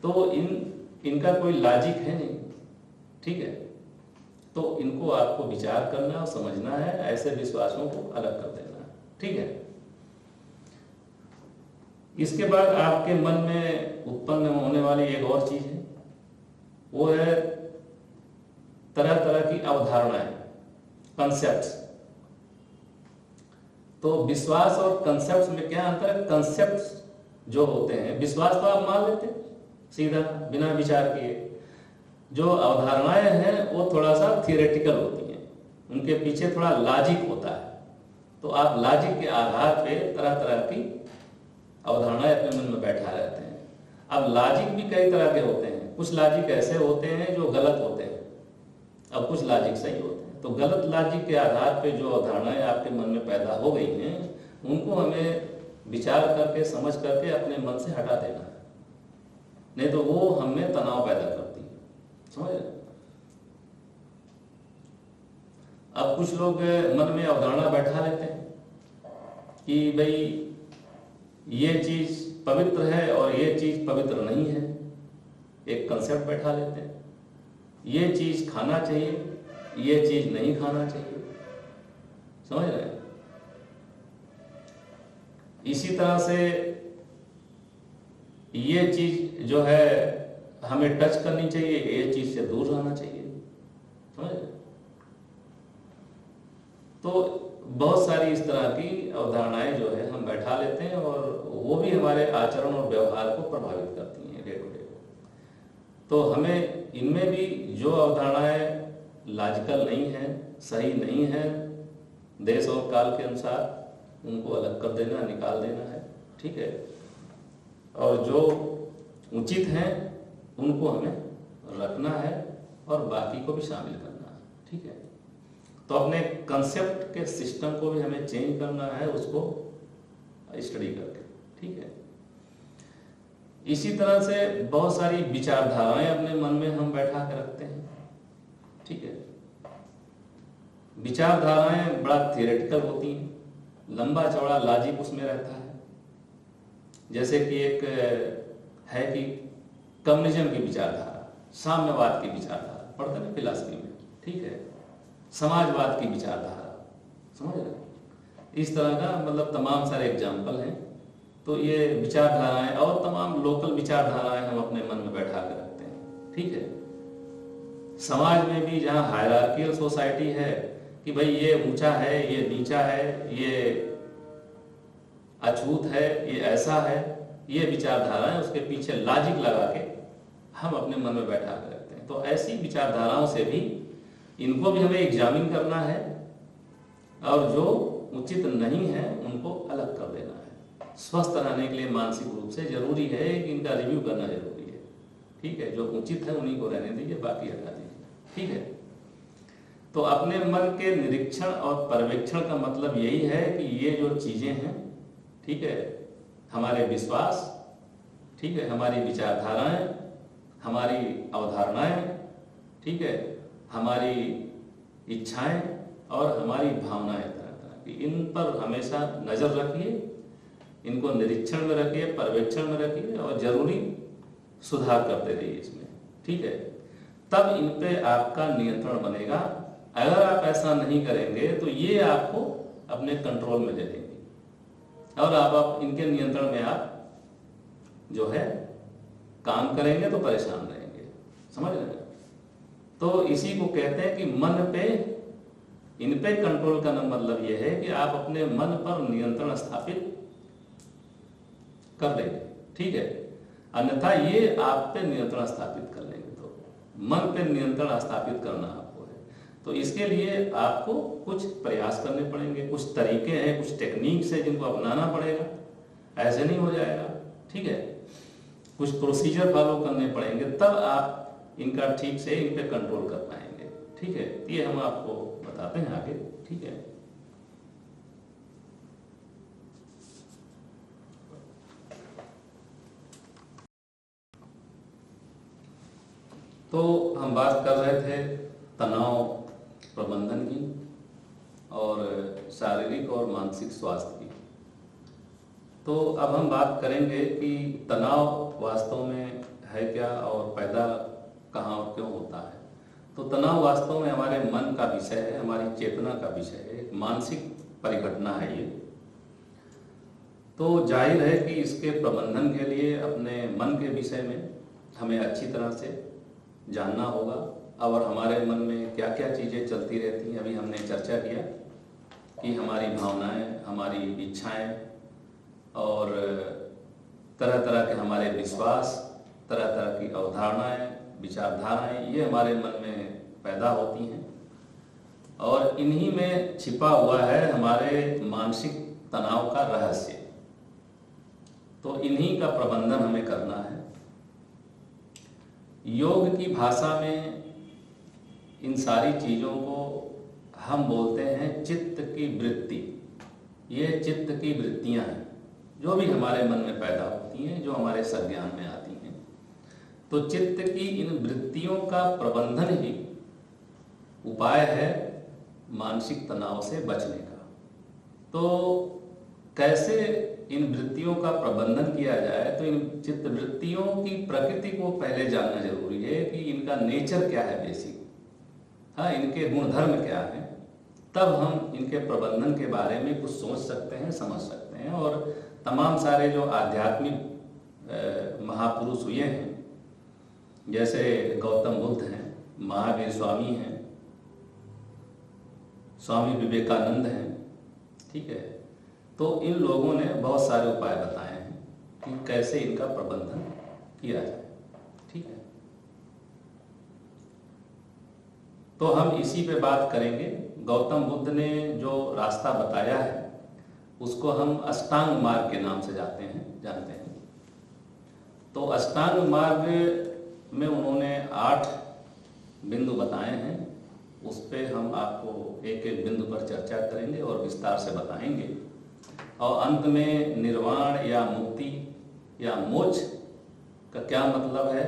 तो इनका कोई लॉजिक है नहीं, ठीक है। तो इनको आपको विचार करना और समझना है, ऐसे विश्वासों को अलग कर देना, ठीक है। इसके बाद आपके मन में उत्पन्न होने वाली एक और चीज है, वो है तरह तरह की अवधारणाएं, कंसेप्ट्स। तो विश्वास और कंसेप्ट्स में क्या अंतर है। कंसेप्ट्स जो होते हैं, विश्वास तो आप मान लेते हैं सीधा बिना विचार किए, जो अवधारणाएं हैं वो थोड़ा सा थियोरेटिकल होती हैं, उनके पीछे थोड़ा लॉजिक होता है। तो आप लॉजिक के आधार पे तरह तरह की अवधारणाएं अपने मन में बैठा रहते हैं। अब लॉजिक भी कई तरह के होते हैं, कुछ लॉजिक ऐसे होते हैं जो गलत होते हैं, अब कुछ लॉजिक सही होते हैं। तो गलत लॉजिक के आधार पे जो अवधारणाएं आपके मन में पैदा हो गई हैं, उनको हमें विचार करके समझ करके अपने मन से हटा देना है, नहीं तो वो हमें तनाव पैदा करती है, समझ रहे। अब कुछ लोग मन में अवधारणा बैठा लेते हैं कि भाई ये चीज पवित्र है और ये चीज पवित्र नहीं है, एक कंसेप्ट बैठा लेते हैं। ये चीज खाना चाहिए, ये चीज नहीं खाना चाहिए, समझ रहे हैं। इसी तरह से ये चीज जो है हमें टच करनी चाहिए, ये चीज से दूर रहना चाहिए, समझ रहे। तो बहुत सारी इस तरह की अवधारणाएं जो है हम बैठा लेते हैं और वो भी हमारे आचरण और व्यवहार को प्रभावित करती हैं डे टू डे। तो हमें इनमें भी जो अवधारणाएं लॉजिकल नहीं है, सही नहीं है, देश और काल के अनुसार उनको अलग कर देना, निकाल देना है, ठीक है। और जो उचित हैं उनको हमें रखना है और बाकी को भी शामिल करना है, ठीक है। तो अपने कंसेप्ट के सिस्टम को भी हमें चेंज करना है, उसको स्टडी करके, ठीक है। इसी तरह से बहुत सारी विचारधाराएं अपने मन में हम बैठा के रखते हैं, ठीक है। विचारधाराएं बड़ा थियोरेटिकल होती हैं, लंबा चौड़ा लॉजिक उसमें रहता है। जैसे कि एक है कि कम्युनिज्म की विचारधारा, साम्यवाद की विचारधारा, पढ़ते हैं फिलॉसफी में, ठीक है। समाजवाद की विचारधारा, समझ रहे। इस तरह का मतलब तमाम सारे एग्जाम्पल हैं। तो ये विचारधाराएं और तमाम लोकल विचारधाराएं हम अपने मन में बैठा कर रखते हैं, ठीक है। समाज में भी जहाँ हायरार्कियल सोसाइटी है कि भाई ये ऊंचा है, ये नीचा है, ये अछूत है, ये ऐसा है, ये विचारधाराएं उसके पीछे लॉजिक लगा के हम अपने मन में बैठा कर रखते हैं। तो ऐसी विचारधाराओं से भी इनको भी हमें एग्जामिन करना है और जो उचित नहीं है उनको अलग कर देना है। स्वस्थ रहने के लिए मानसिक रूप से जरूरी है कि इनका रिव्यू करना जरूरी है। ठीक है, जो उचित है उन्हीं को रहने दीजिए, बाकी हटा दीजिए। ठीक है, तो अपने मन के निरीक्षण और पर्यवेक्षण का मतलब यही है कि ये जो चीजें हैं, ठीक है, हमारे विश्वास, ठीक है, हमारी विचारधाराएं, हमारी अवधारणाएं, ठीक है, हमारी इच्छाएं और हमारी भावनाएं तरह तरह की, इन पर हमेशा नजर रखिए, इनको निरीक्षण में रखिए, पर्यवेक्षण में रखिए और जरूरी सुधार करते रहिए इसमें। ठीक है, तब इन पे आपका नियंत्रण बनेगा। अगर आप ऐसा नहीं करेंगे तो ये आपको अपने कंट्रोल में ले लेंगे और आप इनके नियंत्रण में आप जो है काम करेंगे तो परेशान रहेंगे। समझ रहे हैं? तो इसी को कहते हैं कि मन पे, इन पे कंट्रोल का मतलब यह है कि आप अपने मन पर नियंत्रण स्थापित कर लेंगे। ठीक है, अन्यथा ये आप पे नियंत्रण स्थापित कर लेंगे। तो मन पे नियंत्रण स्थापित करना आपको है, तो इसके लिए आपको कुछ प्रयास करने पड़ेंगे, कुछ तरीके हैं, कुछ टेक्निक्स है जिनको अपनाना पड़ेगा। ऐसे नहीं हो जाएगा। ठीक है, कुछ प्रोसीजर फॉलो करने पड़ेंगे, तब आप इनका ठीक से इन पे कंट्रोल कर पाएंगे। ठीक है, ये हम आपको बताते हैं आगे। ठीक है, तो हम बात कर रहे थे तनाव प्रबंधन की और शारीरिक और मानसिक स्वास्थ्य की। तो अब हम बात करेंगे कि तनाव वास्तव में है क्या और पैदा कहाँ और क्यों होता है। तो तनाव वास्तव में हमारे मन का विषय है, हमारी चेतना का विषय है, एक मानसिक परिघटना है ये। तो जाहिर है कि इसके प्रबंधन के लिए अपने मन के विषय में हमें अच्छी तरह से जानना होगा और हमारे मन में क्या क्या चीज़ें चलती रहती हैं। अभी हमने चर्चा किया कि हमारी भावनाएं, हमारी इच्छाएं और तरह तरह के हमारे विश्वास, तरह तरह की अवधारणाएं, विचारधाराएं, ये हमारे मन में पैदा होती हैं और इन्हीं में छिपा हुआ है हमारे मानसिक तनाव का रहस्य। तो इन्हीं का प्रबंधन हमें करना है। योग की भाषा में इन सारी चीज़ों को हम बोलते हैं चित्त की वृत्ति। ये चित्त की वृत्तियां हैं जो भी हमारे मन में पैदा होती हैं, जो हमारे संज्ञान में आती हैं। तो चित्त की इन वृत्तियों का प्रबंधन ही उपाय है मानसिक तनाव से बचने का। तो कैसे इन वृत्तियों का प्रबंधन किया जाए, तो इन चित्त वृत्तियों की प्रकृति को पहले जानना जरूरी है कि इनका नेचर क्या है बेसिक, हाँ, इनके गुणधर्म क्या है। तब हम इनके प्रबंधन के बारे में कुछ सोच सकते हैं, समझ सकते हैं। और तमाम सारे जो आध्यात्मिक महापुरुष हुए हैं, जैसे गौतम बुद्ध हैं, महावीर स्वामी हैं, स्वामी विवेकानंद हैं, ठीक है, तो इन लोगों ने बहुत सारे उपाय बताए हैं कि कैसे इनका प्रबंधन किया जाए। ठीक है, तो हम इसी पे बात करेंगे। गौतम बुद्ध ने जो रास्ता बताया है उसको हम अष्टांग मार्ग के नाम से जानते हैं। तो अष्टांग मार्ग में उन्होंने 8 बिंदु बताए हैं। उस पे हम आपको एक एक बिंदु पर चर्चा करेंगे और विस्तार से बताएंगे। और अंत में निर्वाण या मुक्ति या मोक्ष का क्या मतलब है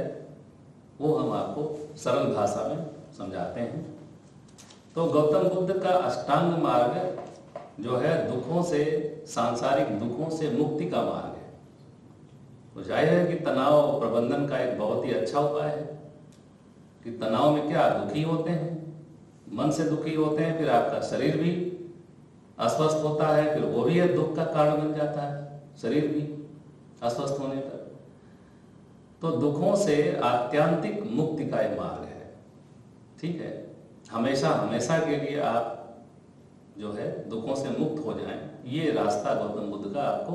वो हम आपको सरल भाषा में समझाते हैं। तो गौतम बुद्ध का अष्टांग मार्ग जो है दुखों से, सांसारिक दुखों से मुक्ति का मार्ग है। तो जाहिर है कि तनाव प्रबंधन का एक बहुत ही अच्छा उपाय है कि तनाव में क्या दुखी होते हैं, मन से दुखी होते हैं, फिर आपका शरीर भी अस्वस्थ होता है, फिर वो भी एक दुख का कारण बन जाता है, शरीर भी अस्वस्थ होने पर। तो दुखों से आत्यांतिक मुक्ति का एक मार्ग है। ठीक है, हमेशा हमेशा के लिए आप जो है दुखों से मुक्त हो जाएं, ये रास्ता गौतम बुद्ध का आपको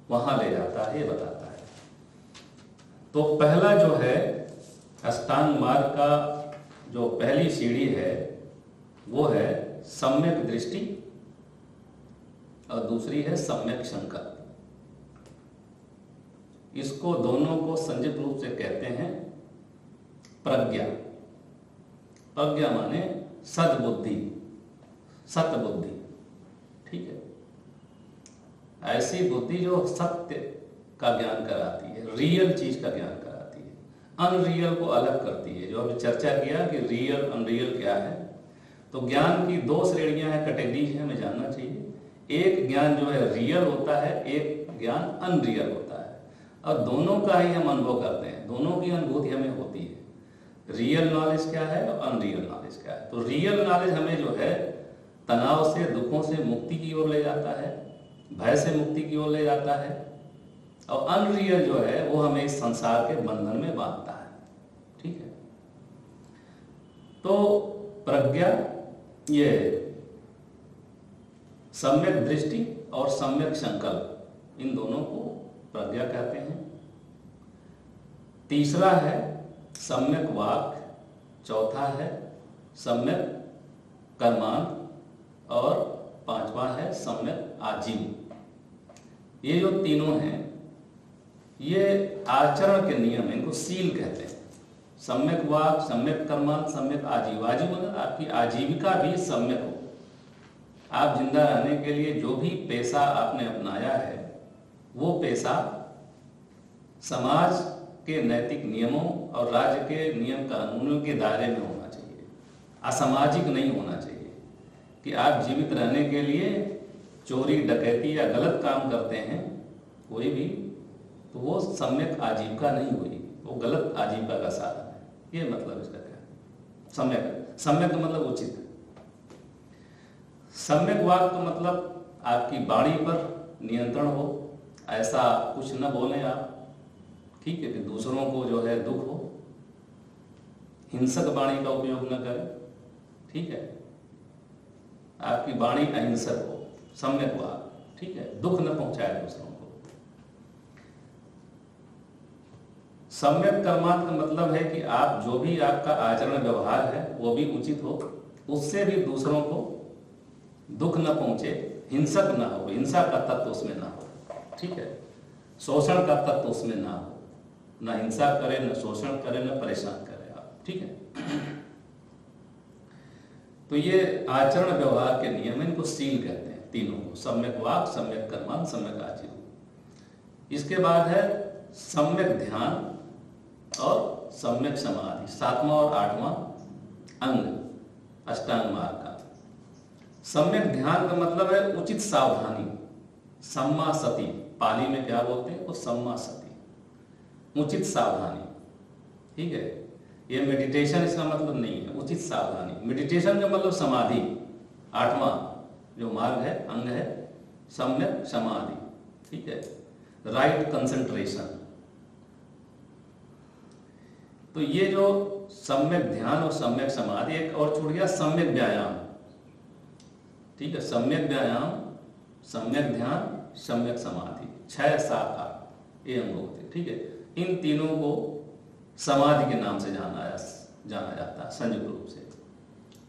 वहां ले जाता है, ये बताता है। तो पहला जो है अष्टांग मार्ग का जो पहली सीढ़ी है वो है सम्यक दृष्टि और दूसरी है सम्यक संकल्प। इसको दोनों को संयुक्त रूप से कहते हैं प्रज्ञा। प्रज्ञा माने सद्बुद्धि, सतबुद्धि। ठीक है, ऐसी बुद्धि जो सत्य का ज्ञान कराती है, रियल चीज का ज्ञान कराती है, अनरियल को अलग करती है। जो अभी चर्चा किया कि रियल अनरियल क्या है, तो ज्ञान की दो श्रेणियां हैं, कैटेगरीज हैं, हमें जानना चाहिए। एक ज्ञान जो है रियल होता है, एक ज्ञान अनरियल होता है, और दोनों का ही हम अनुभव करते हैं, दोनों की अनुभूति हमें होती है। रियल नॉलेज क्या है और अनरियल नॉलेज क्या है। तो रियल नॉलेज हमें जो है तनाव से, दुखों से मुक्ति की ओर ले जाता है, भय से मुक्ति की ओर ले जाता है, और अनरियल जो है वो हमें इस संसार के बंधन में बांधता है। ठीक है, तो प्रज्ञा, ये सम्यक दृष्टि और सम्यक संकल्प, इन दोनों को प्रज्ञा कहते हैं। तीसरा है सम्यक वाक, चौथा है सम्यक कर्मांत, और पांचवा है सम्यक आजीव। ये जो तीनों हैं ये आचरण के नियम, इनको सील कहते हैं। सम्यक वाक, सम्यक कर्मांत, सम्यक आजीव। आजीव मतलब आपकी आजीविका भी सम्यक हो। आप जिंदा रहने के लिए जो भी पेशा आपने अपनाया है वो पेशा समाज के नैतिक नियमों और राज्य के नियम कानूनों के दायरे में होना चाहिए, असामाजिक नहीं होना चाहिए। कि आप जीवित रहने के लिए चोरी, डकैती या गलत काम करते हैं कोई भी, तो वो सम्यक आजीविका नहीं हुई, वो गलत आजीविका का साधन है। ये मतलब इसका क्या है, सम्यक। सम्यक का मतलब उचित। सम्यक वाक का मतलब आपकी वाणी पर नियंत्रण हो, ऐसा कुछ न बोलें आप, ठीक है, कि दूसरों को जो है दुख हो, हिंसक वाणी का उपयोग न करें। ठीक है, आपकी वाणी अहिंसक हो, सम्यक वाक। ठीक है, दुख न पहुंचाए दूसरों को। सम्यक कर्मांत का मतलब है कि आप जो भी आपका आचरण व्यवहार है वो भी उचित हो, उससे भी दूसरों को दुख न पहुंचे, हिंसक ना हो, हिंसा का तत्व उसमें ना हो। ठीक है, शोषण का तत्व उसमें ना हो, ना हिंसा करे, न शोषण करे, न परेशान करे आप। ठीक है, तो ये आचरण व्यवहार के नियम, इनको सील कहते हैं तीनों को, सम्यक वाक, सम्यक कर्मांत, सम्यक आजीव। इसके बाद है सम्यक ध्यान और सम्यक समाधि, सातवां और आठवां अंग अष्टांग मार्ग का। सम्यक ध्यान का मतलब है उचित सावधानी, सम्मा सति। पाली में क्या बोलते हैं, वो सम्मा सति, उचित सावधानी। ठीक है, ये मेडिटेशन इसका मतलब नहीं है, उचित सावधानी। मेडिटेशन का मतलब समाधि, आठवां जो मार्ग है, अंग है सम्यक समाधि। ठीक है, राइट कंसंट्रेशन। तो ये जो सम्यक ध्यान और सम्यक समाधि, एक और छूट गया सम्यक व्यायाम। ठीक है, सम्यक व्यायाम, सम्यक ध्यान, सम्यक समाधि, 6, 7, 8 ये अंग होते हैं। ठीक है, इन तीनों को समाधि के नाम से जाना जाता है संयुक्त रूप से।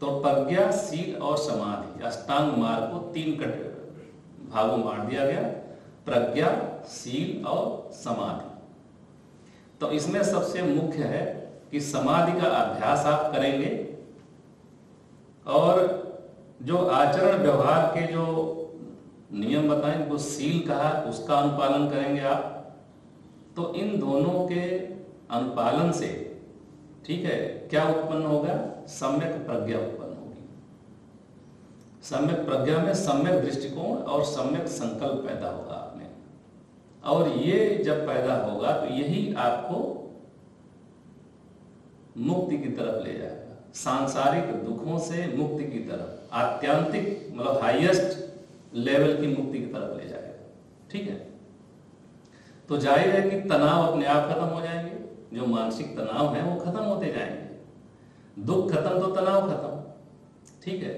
तो प्रज्ञा, सील और समाधि, अष्टांग मार्ग को 3 भागों में बांट दिया गया, प्रज्ञा, सील और समाधि। तो इसमें सबसे मुख्य है कि समाधि का अभ्यास आप करेंगे, और जो आचरण व्यवहार के जो नियम बताएं, उनको सील कहा, उसका अनुपालन करेंगे आप। तो इन दोनों के अनुपालन से, ठीक है, क्या उत्पन्न होगा, सम्यक प्रज्ञा उत्पन्न होगी। सम्यक प्रज्ञा में सम्यक दृष्टिकोण और सम्यक संकल्प पैदा होगा आप में, और ये जब पैदा होगा तो यही आपको मुक्ति की तरफ ले जाएगा, सांसारिक दुखों से मुक्ति की तरफ, आत्यांतिक मतलब हाईएस्ट लेवल की मुक्ति की तरफ ले जाएगा। ठीक है, तो जाहिर है कि तनाव अपने आप खत्म हो जाएंगे, जो मानसिक तनाव है वो खत्म होते जाएंगे, दुख खत्म तो तनाव खत्म। ठीक है,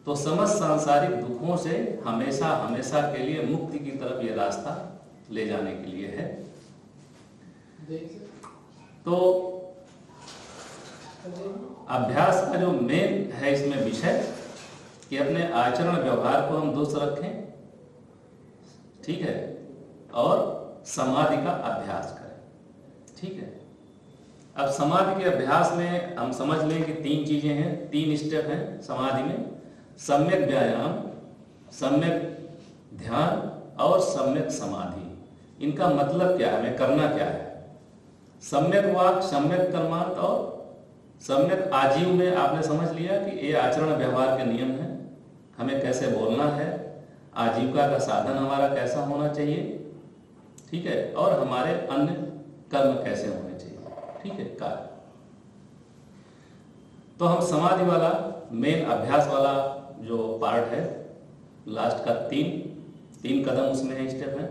तो समस्त सांसारिक दुखों से हमेशा हमेशा के लिए मुक्ति की तरफ ये रास्ता ले जाने के लिए है। तो अभ्यास का जो मेन है इसमें विषय कि अपने आचरण व्यवहार को हम दुरुस्त रखें, ठीक है, और समाधि का अभ्यास करें। ठीक है, अब समाधि के अभ्यास में हम समझ लें कि 3 चीजें हैं, 3 स्टेप हैं समाधि में: सम्यक व्यायाम, सम्यक ध्यान और सम्यक समाधि। इनका मतलब क्या है, हमें करना क्या है? सम्यक वाक, सम्यक कर्मांत और सम्यक आजीव में आपने समझ लिया कि ये आचरण व्यवहार के नियम हैं, हमें कैसे बोलना है, आजीविका का साधन हमारा कैसा होना चाहिए, ठीक है, और हमारे अन्य कर्म कैसे होने चाहिए। ठीक है, कार्य। तो हम समाधि वाला मेन अभ्यास वाला जो पार्ट है, लास्ट का 3 कदम उसमें है, स्टेप है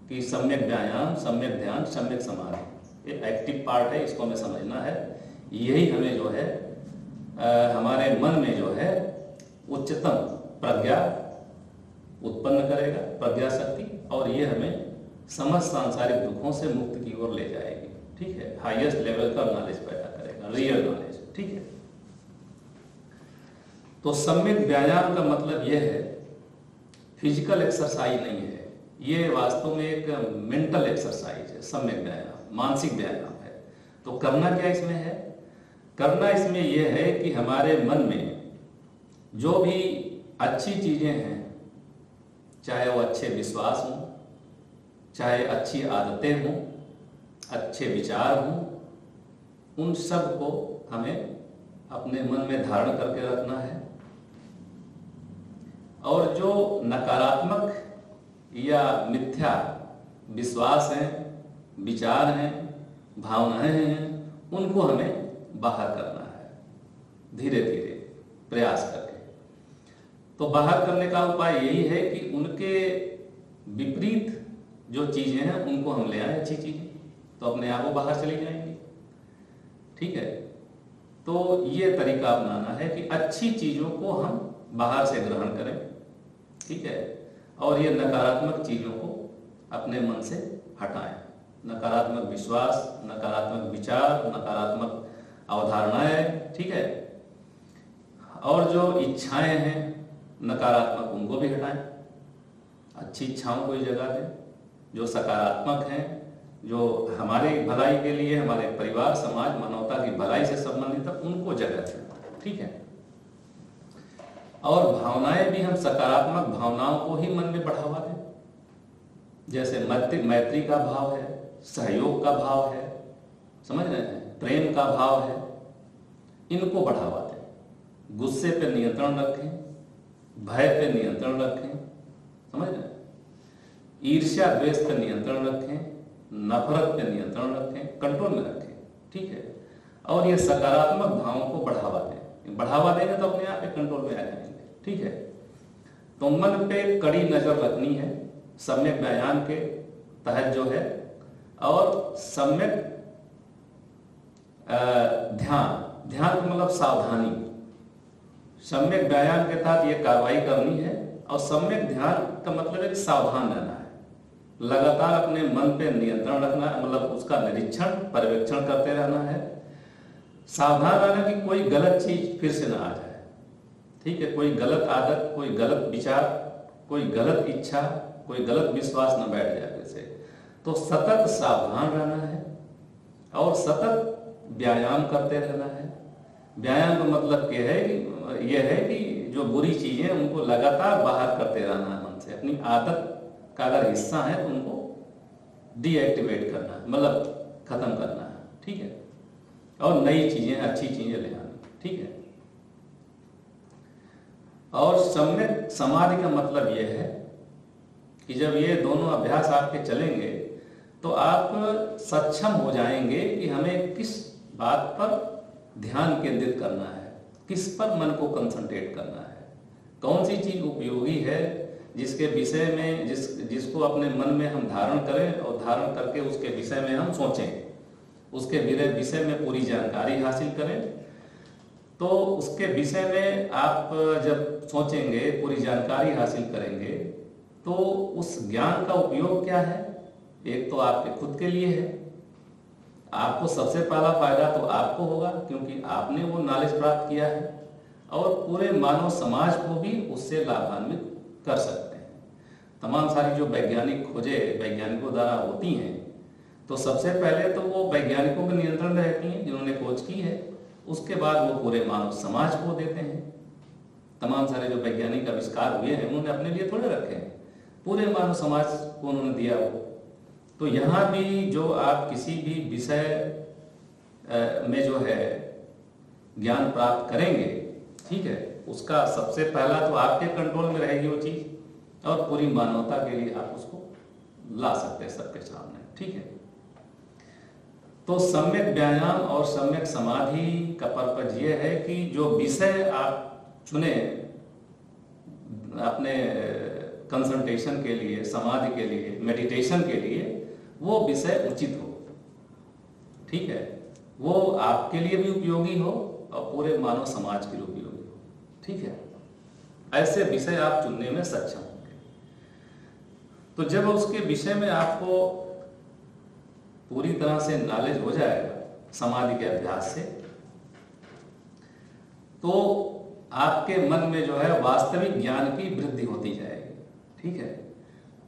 कि सम्यक व्यायाम, सम्यक ध्यान, सम्यक समाधि। ये एक्टिव पार्ट है, इसको हमें समझना है। यही हमें जो है हमारे मन में जो है उच्चतम प्रज्ञा उत्पन्न करेगा, प्रज्ञा शक्ति, और ये हमें समस्त सांसारिक दुखों से मुक्ति की ओर ले जाएगी। ठीक है, हाईएस्ट लेवल का नॉलेज पैदा करेगा, रियल नॉलेज। ठीक है, तो सम्यक व्यायाम का मतलब यह है फिजिकल एक्सरसाइज नहीं है, ये वास्तव में एक मेंटल एक्सरसाइज है। सम्यक व्यायाम मानसिक व्यायाम है। तो करना क्या इसमें है? करना इसमें यह है कि हमारे मन में जो भी अच्छी चीजें हैं, चाहे वो अच्छे विश्वास हों, चाहे अच्छी आदतें हों, अच्छे विचार हों, उन सब को हमें अपने मन में धारण करके रखना है। और जो नकारात्मक या मिथ्या विश्वास हैं, विचार हैं, भावनाएं हैं, उनको हमें बाहर करना है, धीरे धीरे प्रयास करके। तो बाहर करने का उपाय यही है कि उनके विपरीत जो चीजें हैं उनको हम ले आए, अच्छी चीजें, तो अपने आप वो बाहर चली जाएंगी। ठीक है, तो ये तरीका अपनाना है कि अच्छी चीजों को हम बाहर से ग्रहण करें। ठीक है, और ये नकारात्मक चीजों को अपने मन से हटाएं। नकारात्मक विश्वास, नकारात्मक विचार, नकारात्मक अवधारणाएं, ठीक है, और जो इच्छाएं हैं नकारात्मक, उनको भी हटाएं। अच्छी इच्छाओं को जगह दें, जो सकारात्मक हैं, जो हमारे भलाई के लिए, हमारे परिवार, समाज, मानवता की भलाई से संबंधित है, उनको जगह दें। ठीक है, और भावनाएं भी हम सकारात्मक भावनाओं को ही मन में बढ़ावा दें। जैसे मैत्री का भाव है, सहयोग का भाव है, समझ रहे हैं, प्रेम का भाव है, इनको बढ़ावा दें। गुस्से पे नियंत्रण रखें, भय पे नियंत्रण रखें, समझ रहे हैं, ईर्ष्या द्वेष पे नियंत्रण रखें, नफरत पे नियंत्रण रखें, कंट्रोल में रखें। ठीक है, और ये सकारात्मक भावों को बढ़ावा दें। बढ़ावा देंगे तो अपने आप कंट्रोल में आ जाएंगे। ठीक है, तो मन पे कड़ी नजर रखनी है सम्यक व्यायाम के तहत जो है, और सम्यक ध्यान का मतलब सावधानी। सम्यक व्यायाम के तहत ये कार्रवाई करनी है, और सम्यक ध्यान का मतलब है सावधान रहना है, लगातार अपने मन पे नियंत्रण रखना है, मतलब उसका निरीक्षण पर्यवेक्षण करते रहना है। सावधान रहना कि कोई गलत चीज फिर से ना आ जाए। ठीक है, कोई गलत आदत, कोई गलत विचार, कोई गलत इच्छा, कोई गलत विश्वास न बैठ जाए वैसे। तो सतत सावधान रहना है और सतत व्यायाम करते रहना है। व्यायाम का मतलब यह है कि जो बुरी चीजें उनको लगातार बाहर करते रहना है मन से। अपनी आदत का अगर हिस्सा है तो उनको डीएक्टिवेट करना है, मतलब खत्म करना है। ठीक है, और नई चीजें, अच्छी चीजें ले आनी। ठीक है, और सम्यक समाधि का मतलब यह है कि जब ये दोनों अभ्यास आपके चलेंगे तो आप सक्षम हो जाएंगे कि हमें किस बात पर ध्यान केंद्रित करना है, किस पर मन को कंसंट्रेट करना है, कौन सी चीज उपयोगी है, जिसके विषय में जिसको अपने मन में हम धारण करें, और धारण करके उसके विषय में हम सोचें, उसके विषय में पूरी जानकारी हासिल करें। तो उसके विषय में आप जब सोचेंगे, पूरी जानकारी हासिल करेंगे, तो उस ज्ञान का उपयोग क्या है? एक तो आपके खुद के लिए है, आपको सबसे पहला फायदा तो आपको होगा क्योंकि आपने वो नॉलेज प्राप्त किया है, और पूरे मानव समाज को भी उससे लाभान्वित कर सकते हैं। तमाम सारी जो वैज्ञानिक खोजें वैज्ञानिकों द्वारा होती हैं, तो सबसे पहले तो वो वैज्ञानिकों के नियंत्रण में रहती हैं जिन्होंने खोज की है, उसके बाद वो पूरे मानव समाज को देते हैं। तमाम सारे जो वैज्ञानिक आविष्कार हुए हैं उन्होंने अपने लिए थोड़े रखे हैं, पूरे मानव समाज को उन्होंने दिया वो। तो यहाँ भी जो आप किसी भी विषय में जो है ज्ञान प्राप्त करेंगे, ठीक है, उसका सबसे पहला तो आपके कंट्रोल में रहेगी वो चीज़, और पूरी मानवता के लिए आप उसको ला सकते हैं सबके सामने, ठीक है। तो सम्यक व्यायाम और सम्यक समाधि का पर्पज ये है कि जो विषय आप चुने अपने कंसंट्रेशन के लिए, समाधि के लिए, मेडिटेशन के लिए, वो विषय उचित हो, ठीक है, वो आपके लिए भी उपयोगी हो और पूरे मानव समाज के लिए उपयोगी हो, ठीक है। ऐसे विषय आप चुनने में सक्षम होंगे। तो जब उसके विषय में आपको पूरी तरह से नॉलेज हो जाएगा समाधि के अभ्यास से, तो आपके मन में जो है वास्तविक ज्ञान की वृद्धि होती जाएगी, ठीक है।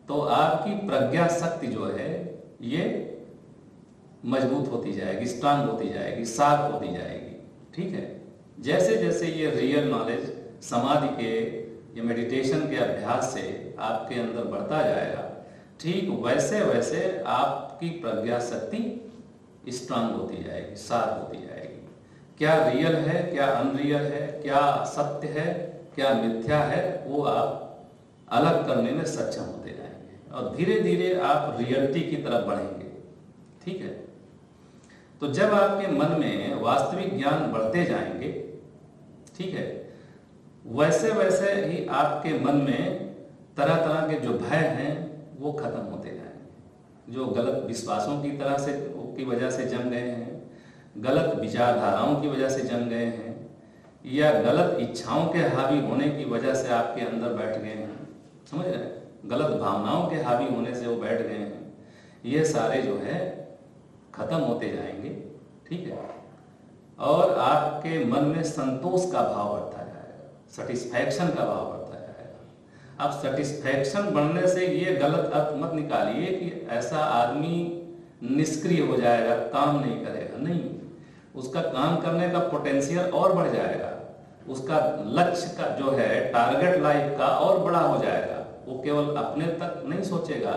तो आपकी प्रज्ञा शक्ति जो है ये मजबूत होती जाएगी, स्ट्रांग होती जाएगी, शार्प होती जाएगी, ठीक है। जैसे जैसे ये रियल नॉलेज समाधि के या मेडिटेशन के अभ्यास से आपके अंदर बढ़ता जाएगा, ठीक वैसे वैसे आपकी प्रज्ञा शक्ति स्ट्रांग होती जाएगी, शार्प होती जाएगी। क्या रियल है, क्या अनरियल है, क्या सत्य है, क्या मिथ्या है, वो आप अलग करने में सक्षम होते जाएंगे और धीरे धीरे आप रियलिटी की तरफ बढ़ेंगे, ठीक है। तो जब आपके मन में वास्तविक ज्ञान बढ़ते जाएंगे, ठीक है, वैसे वैसे ही आपके मन में तरह तरह के जो भय हैं वो खत्म होते जाएंगे। जो गलत विश्वासों की तरह से की वजह से जम गए हैं, गलत विचारधाराओं की वजह से जम गए हैं, या गलत इच्छाओं के हावी होने की वजह से आपके अंदर बैठ गए हैं, समझ रहे हैं, गलत भावनाओं के हावी होने से वो बैठ गए हैं, ये सारे जो है खत्म होते जाएंगे, ठीक है। और आपके मन में संतोष का भाव बढ़ता जाएगा, सेटिस्फैक्शन का भाव बढ़ता जाएगा। अब सेटिस्फैक्शन बढ़ने से ये गलत अर्थ मत निकालिए कि ऐसा आदमी निष्क्रिय हो जाएगा, काम नहीं करेगा, नहीं, उसका काम करने का पोटेंशियल और बढ़ जाएगा, उसका लक्ष्य का जो है टारगेट लाइफ का और बड़ा हो जाएगा। वो केवल अपने तक नहीं सोचेगा,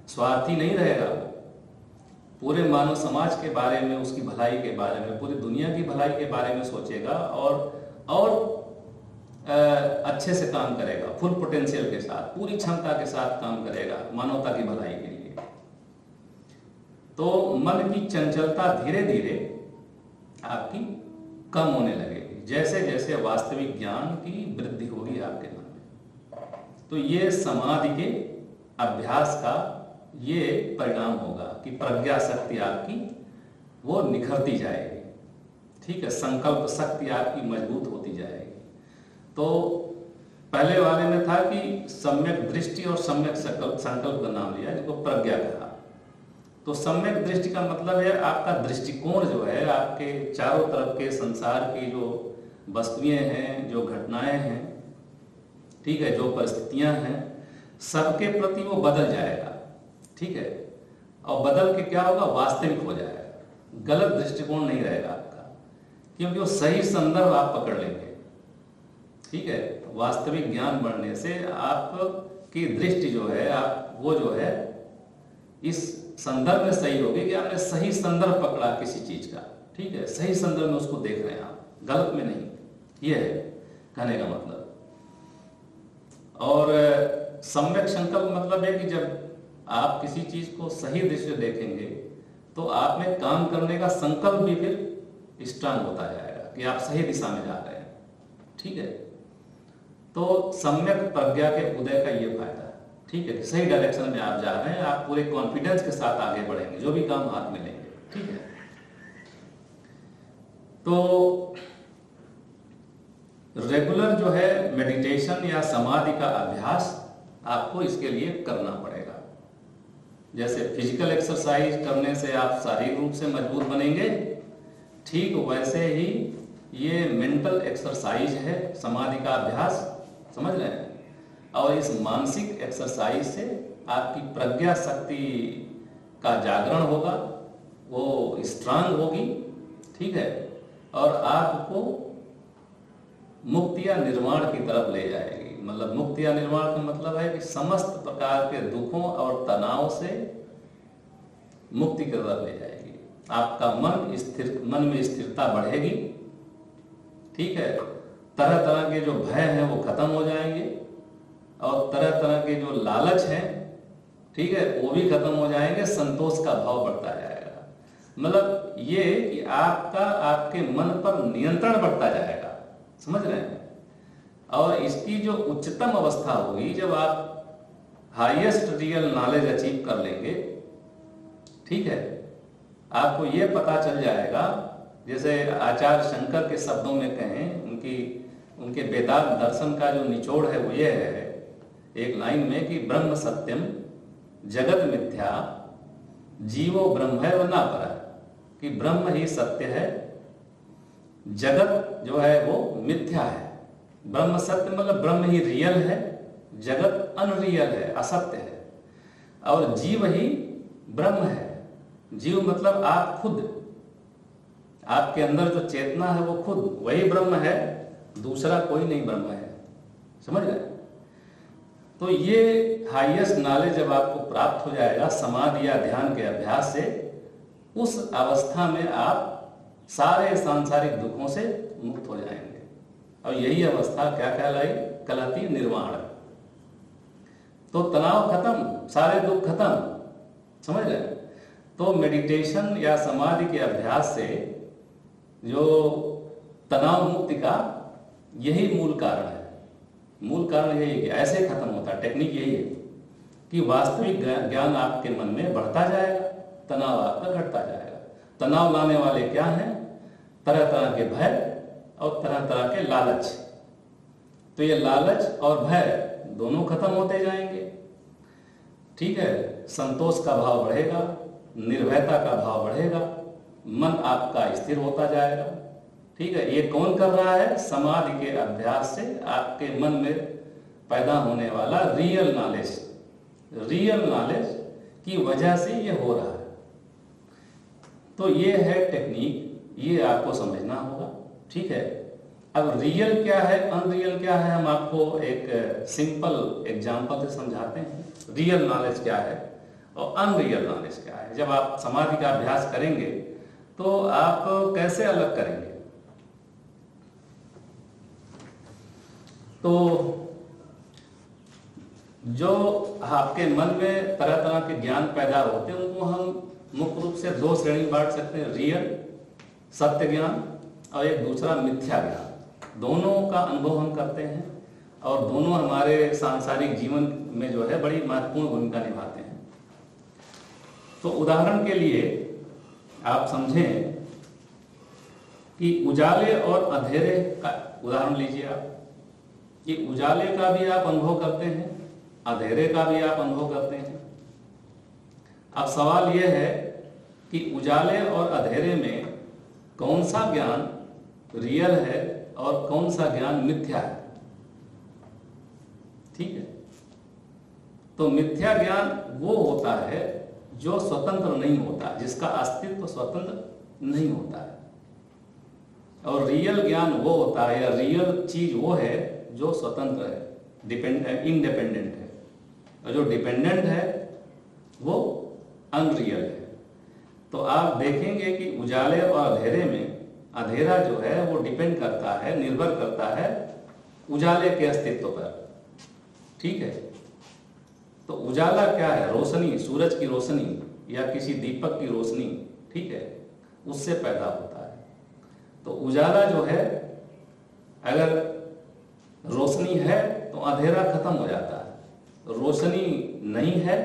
स्वार्थी नहीं रहेगा, वो पूरे मानव समाज के बारे में, उसकी भलाई के बारे में, पूरी दुनिया की भलाई के बारे में सोचेगा और अच्छे से काम करेगा, फुल पोटेंशियल के साथ, पूरी क्षमता के साथ काम करेगा मानवता की भलाई के लिए। तो मन की चंचलता धीरे धीरे आपकी कम होने लगेगी जैसे जैसे वास्तविक ज्ञान की वृद्धि होगी आपके मन में। तो ये समाधि के अभ्यास का ये परिणाम होगा कि प्रज्ञा शक्ति आपकी वो निखरती जाएगी, ठीक है, संकल्प शक्ति आपकी मजबूत होती जाएगी। तो पहले वाले में था कि सम्यक दृष्टि और सम्यक संकल्प का नाम लिया, जिसको प्रज्ञा कहा। तो सम्यक दृष्टि का मतलब है आपका दृष्टिकोण जो है, आपके चारों तरफ के संसार की जो वस्तुएं हैं, जो घटनाएं हैं, ठीक है, जो परिस्थितियां हैं, सबके प्रति वो बदल जाएगा, ठीक है। और बदल के क्या होगा, वास्तविक हो जाएगा, गलत दृष्टिकोण नहीं रहेगा आपका, क्योंकि वो सही संदर्भ आप पकड़ लेंगे, ठीक है। वास्तविक ज्ञान बढ़ने से आपकी दृष्टि जो है, आप वो जो है इस संदर्भ में सही होगी कि आपने सही संदर्भ पकड़ा किसी चीज का, ठीक है, सही संदर्भ में उसको देख रहे हैं आप, गलत में नहीं, ये है कहने का मतलब। और सम्यक संकल्प मतलब है कि जब आप किसी चीज को सही दृष्टि से देखेंगे तो आप में काम करने का संकल्प भी फिर स्ट्रांग होता जाएगा कि आप सही दिशा में जा रहे हैं, ठीक है। तो सम्यक प्रज्ञा के उदय का ये फायदा है, ठीक है, कि सही डायरेक्शन में आप जा रहे हैं, आप पूरे कॉन्फिडेंस के साथ आगे बढ़ेंगे, जो भी काम हाथ में लेंगे, ठीक है। तो रेगुलर जो है मेडिटेशन या समाधि का अभ्यास आपको इसके लिए करना पड़ेगा। जैसे फिजिकल एक्सरसाइज करने से आप शारीरिक रूप से मजबूत बनेंगे, ठीक वैसे ही ये मेंटल एक्सरसाइज है समाधि का अभ्यास, समझ रहे हैं। और इस मानसिक एक्सरसाइज से आपकी प्रज्ञा शक्ति का जागरण होगा, वो स्ट्रांग होगी, ठीक है, और आपको मुक्ति या निर्वाण की तरफ ले जाएगी। मतलब मुक्ति या निर्वाण का मतलब है कि समस्त प्रकार के दुखों और तनाव से मुक्ति की तरफ ले जाएगी। आपका मन में स्थिरता बढ़ेगी, ठीक है, तरह तरह के जो भय हैं वो खत्म हो जाएंगे, और तरह तरह के जो लालच हैं, ठीक है, वो भी खत्म हो जाएंगे, संतोष का भाव बढ़ता जाएगा। मतलब ये कि आपके मन पर नियंत्रण बढ़ता जाएगा, समझ रहे हैं। और इसकी जो उच्चतम अवस्था होगी जब आप हाईएस्ट रियल नॉलेज अचीव कर लेंगे, ठीक है, आपको ये पता चल जाएगा, जैसे आचार्य शंकर के शब्दों में कहें, उनके वेदांत दर्शन का जो निचोड़ है वो ये है एक लाइन में कि ब्रह्म सत्यम जगत मिथ्या जीवो ब्रह्म है व ना परा, कि ब्रह्म ही सत्य है, जगत जो है वो मिथ्या है। ब्रह्म सत्य मतलब ब्रह्म ही रियल है, जगत अनरियल है, असत्य है, और जीव ही ब्रह्म है। जीव मतलब आप खुद, आपके अंदर जो चेतना है वो खुद वही ब्रह्म है, दूसरा कोई नहीं ब्रह्म है, समझ गए। तो ये हाईएस्ट नॉलेज जब आपको प्राप्त हो जाएगा समाधि या ध्यान के अभ्यास से, उस अवस्था में आप सारे सांसारिक दुखों से मुक्त हो जाएंगे। और यही अवस्था क्या कहलाती है? निर्वाण। तो तनाव खत्म, सारे दुख खत्म, समझ रहे। तो मेडिटेशन या समाधि के अभ्यास से जो तनाव मुक्ति का यही मूल कारण है। मूल कारण यही है कि ऐसे खत्म होता है। टेक्निक यही है कि वास्तविक ज्ञान आपके मन में बढ़ता जाएगा, तनाव आपका घटता जाएगा। तनाव लाने वाले क्या हैं? तरह तरह के भय और तरह तरह के लालच। तो ये लालच और भय दोनों खत्म होते जाएंगे, ठीक है। संतोष का भाव बढ़ेगा, निर्भयता का भाव बढ़ेगा, मन आपका स्थिर होता जाएगा, ठीक है। ये कौन कर रहा है? समाधि के अभ्यास से आपके मन में पैदा होने वाला रियल नॉलेज की वजह से ये हो रहा है। तो ये है टेक्निक, ये आपको समझना होगा, ठीक है। अब रियल क्या है, अनरियल क्या है, हम आपको एक सिंपल एग्जांपल से समझाते हैं। रियल नॉलेज क्या है और अनरियल नॉलेज क्या है। जब आप समाधि का अभ्यास करेंगे तो आप कैसे अलग करेंगे? तो जो आपके मन में तरह तरह के ज्ञान पैदा होते हैं उनको हम मुख्य रूप से दो श्रेणी बांट सकते हैं, रियल सत्य ज्ञान और एक दूसरा मिथ्या ज्ञान। दोनों का अनुभव हम करते हैं और दोनों हमारे सांसारिक जीवन में जो है बड़ी महत्वपूर्ण भूमिका निभाते हैं। तो उदाहरण के लिए आप समझें कि उजाले और अंधेरे का उदाहरण लीजिए आप, कि उजाले का भी आप अनुभव करते हैं, अंधेरे का भी आप अनुभव करते हैं। अब सवाल यह है कि उजाले और अंधेरे में कौन सा ज्ञान रियल है और कौन सा ज्ञान मिथ्या है, ठीक है। तो मिथ्या ज्ञान वो होता है जो स्वतंत्र नहीं होता, जिसका अस्तित्व स्वतंत्र नहीं होता है, और रियल ज्ञान वो होता है या रियल चीज वो है जो स्वतंत्र है, इंडिपेंडेंट है, और जो डिपेंडेंट है वो अनरियल है। तो आप देखेंगे कि उजाले और अंधेरे में अंधेरा जो है वो डिपेंड करता है, निर्भर करता है उजाले के अस्तित्व पर, ठीक है। तो उजाला क्या है? रोशनी, सूरज की रोशनी या किसी दीपक की रोशनी, ठीक है, उससे पैदा होता है। तो उजाला जो है, अगर रोशनी है तो अंधेरा खत्म हो जाता है, रोशनी नहीं है,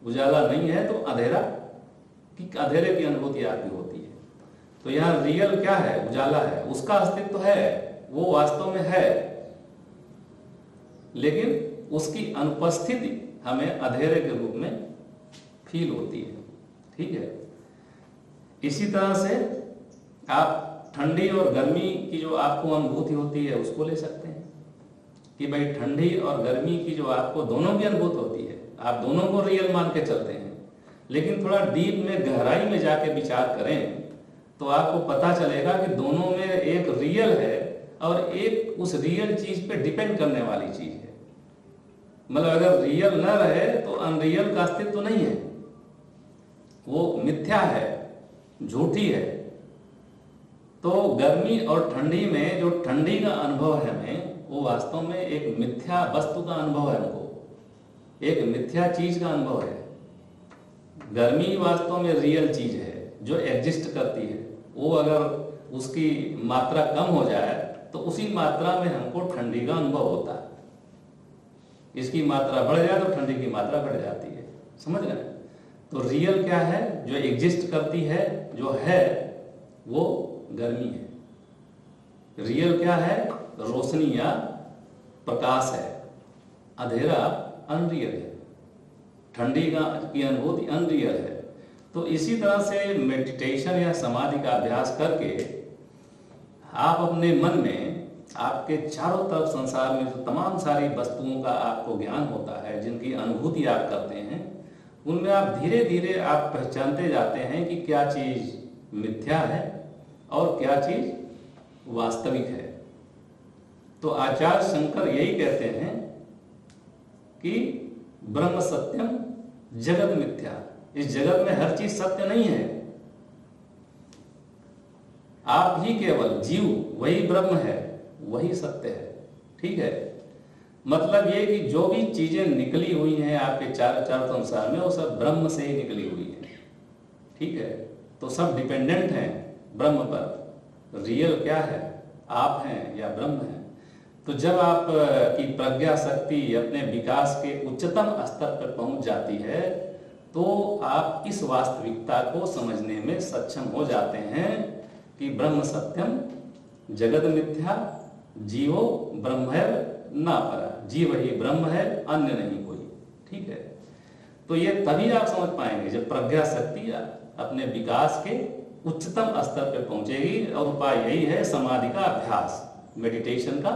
उजाला नहीं है तो अंधेरे की अनुभूति आपकी होती है। तो यहाँ रियल क्या है? उजाला है, उसका अस्तित्व है, वो वास्तव में है, लेकिन उसकी अनुपस्थिति हमें अंधेरे के रूप में फील होती है, ठीक है। इसी तरह से आप ठंडी और गर्मी की जो आपको अनुभूति होती है उसको ले सकते हैं कि भाई ठंडी और गर्मी की जो आपको दोनों की अनुभूति होती है, आप दोनों को रियल मान के चलते हैं, लेकिन थोड़ा डीप में गहराई में जाके विचार करें तो आपको पता चलेगा कि दोनों में एक रियल है और एक उस रियल चीज पे डिपेंड करने वाली चीज है। मतलब अगर रियल न रहे तो अनरियल का अस्तित्व नहीं है, वो मिथ्या है, झूठी है। तो गर्मी और ठंडी में जो ठंडी का अनुभव है हमें, वो वास्तव में एक मिथ्या वस्तु का अनुभव है, हमको एक मिथ्या चीज का अनुभव है। गर्मी वास्तव में रियल चीज है जो एग्जिस्ट करती है। वो अगर उसकी मात्रा कम हो जाए तो उसी मात्रा में हमको ठंडी का अनुभव होता है। इसकी मात्रा बढ़ जाए तो ठंडी की मात्रा बढ़ जाती है। समझ गए? तो रियल क्या है? जो एग्जिस्ट करती है, जो है, वो गर्मी है। रियल क्या है? रोशनी या प्रकाश है। अंधेरा अनरियल है, ठंडी की अनुभूति अनरियल है। तो इसी तरह से मेडिटेशन या समाधि का अभ्यास करके आप अपने मन में, आपके चारों तरफ संसार में जो तमाम सारी वस्तुओं का आपको ज्ञान होता है, जिनकी अनुभूति आप करते हैं, उनमें आप धीरे धीरे आप पहचानते जाते हैं कि क्या चीज मिथ्या है और क्या चीज वास्तविक है। तो आचार्य शंकर यही कहते हैं कि ब्रह्म सत्यम जगत मिथ्या। इस जगत में हर चीज सत्य नहीं है, आप ही केवल जीव वही ब्रह्म है, वही सत्य है। ठीक है? मतलब ये कि जो भी चीजें निकली हुई हैं आपके चारों संसार में, वो सब ब्रह्म से ही निकली हुई है। ठीक है? तो सब डिपेंडेंट हैं ब्रह्म पर। रियल क्या है? आप हैं या ब्रह्म है? तो जब आप की प्रज्ञा शक्ति अपने विकास के उच्चतम स्तर पर पहुंच जाती है तो आप इस वास्तविकता को समझने में सक्षम हो जाते हैं कि ब्रह्म सत्यम जगत मिथ्या, जीवो ब्रह्मैव न परा। जीव ही ब्रह्म है, अन्य नहीं कोई। ठीक है? तो ये तभी आप समझ पाएंगे जब प्रज्ञा शक्ति अपने विकास के उच्चतम स्तर पर पहुंचेगी। और उपाय यही है समाधि का अभ्यास, मेडिटेशन का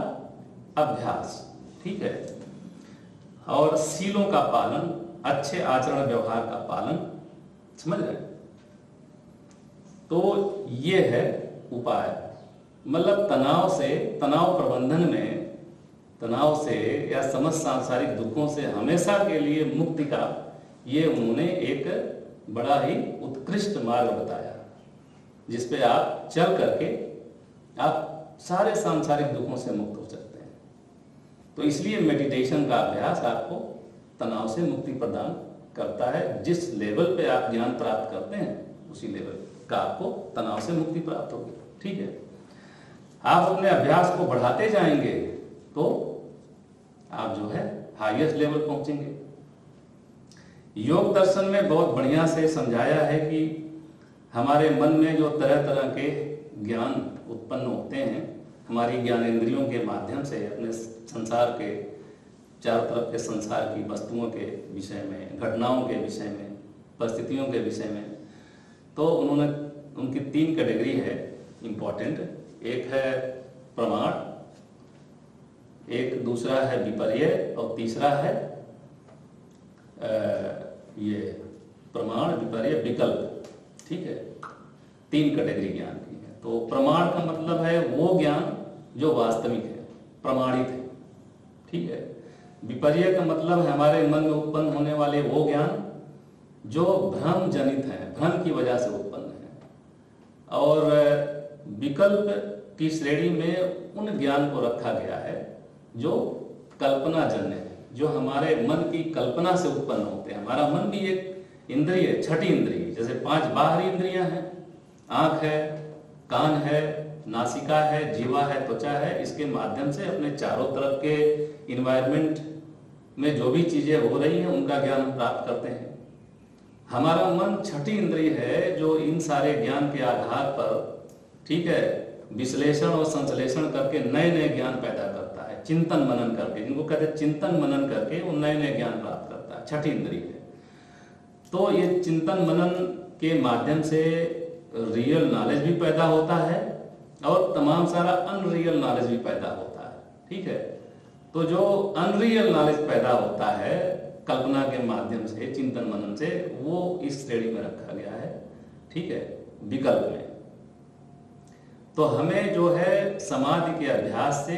अभ्यास। ठीक है? और सीलों का पालन, अच्छे आचरण व्यवहार का पालन। समझ रहे? तो ये है उपाय। मतलब तनाव प्रबंधन में, तनाव से या समस्त सांसारिक दुखों से हमेशा के लिए मुक्ति का ये उन्होंने एक बड़ा ही उत्कृष्ट मार्ग बताया, जिसपे आप चल करके आप सारे सांसारिक दुखों से मुक्त हो सकते हैं। तो इसलिए मेडिटेशन का अभ्यास आपको तनाव से मुक्ति प्रदान करता है। जिस लेवल पे आप ज्ञान प्राप्त करते हैं उसी लेवल का आपको तनाव से मुक्ति प्राप्त होगी। ठीक है? आप अपने अभ्यास को बढ़ाते जाएंगे तो आप जो है हाईएस्ट लेवल पहुंचेंगे। योग दर्शन में बहुत बढ़िया से समझाया है कि हमारे मन में जो तरह तरह के ज्ञान उत्पन्न होते हैं, हमारी ज्ञानेंद्रियों के माध्यम से अपने संसार के चारों तरफ के संसार की वस्तुओं के विषय में, घटनाओं के विषय में, परिस्थितियों के विषय में, तो उन्होंने उनकी 3 कैटेगरी है इम्पोर्टेंट। एक है प्रमाण, एक दूसरा है विपर्य और तीसरा है ये प्रमाण, विपर्य, विकल्प। ठीक है? 3 कैटेगरी ज्ञान की है। तो प्रमाण का मतलब है वो ज्ञान जो वास्तविक है, प्रमाणित है। ठीक है? विपर्य का मतलब है हमारे मन में उत्पन्न होने वाले वो ज्ञान जो भ्रम जनित है, भ्रम की वजह से उत्पन्न है। और विकल्प की श्रेणी में उन ज्ञान को रखा गया है जो कल्पना जन्य है, जो हमारे मन की कल्पना से उत्पन्न होते हैं। हमारा मन भी एक इंद्रिय है, छठी इंद्रिय। जैसे 5 बाहरी इंद्रियां हैं, आंख है, कान है, नासिका है, जीवा है, त्वचा है। इसके माध्यम से अपने चारों तरफ के इन्वायरमेंट में जो भी चीजें हो रही हैं उनका ज्ञान हम प्राप्त करते हैं। हमारा मन छठी इंद्रिय है जो इन सारे ज्ञान के आधार पर, ठीक है, विश्लेषण और संश्लेषण करके नए नए ज्ञान पैदा करता है, चिंतन मनन करके, जिनको कहते हैं चिंतन मनन करके वो नए नए ज्ञान प्राप्त करता है। छठी इंद्रिय है। तो ये चिंतन मनन के माध्यम से रियल नॉलेज भी पैदा होता है और तमाम सारा अनरियल नॉलेज भी पैदा होता है। ठीक है? तो जो अनरियल नॉलेज पैदा होता है कल्पना के माध्यम से, चिंतन मनन से, वो इस श्रेणी में रखा गया है, ठीक है, विकल्प में। तो हमें जो है समाधि के अभ्यास से,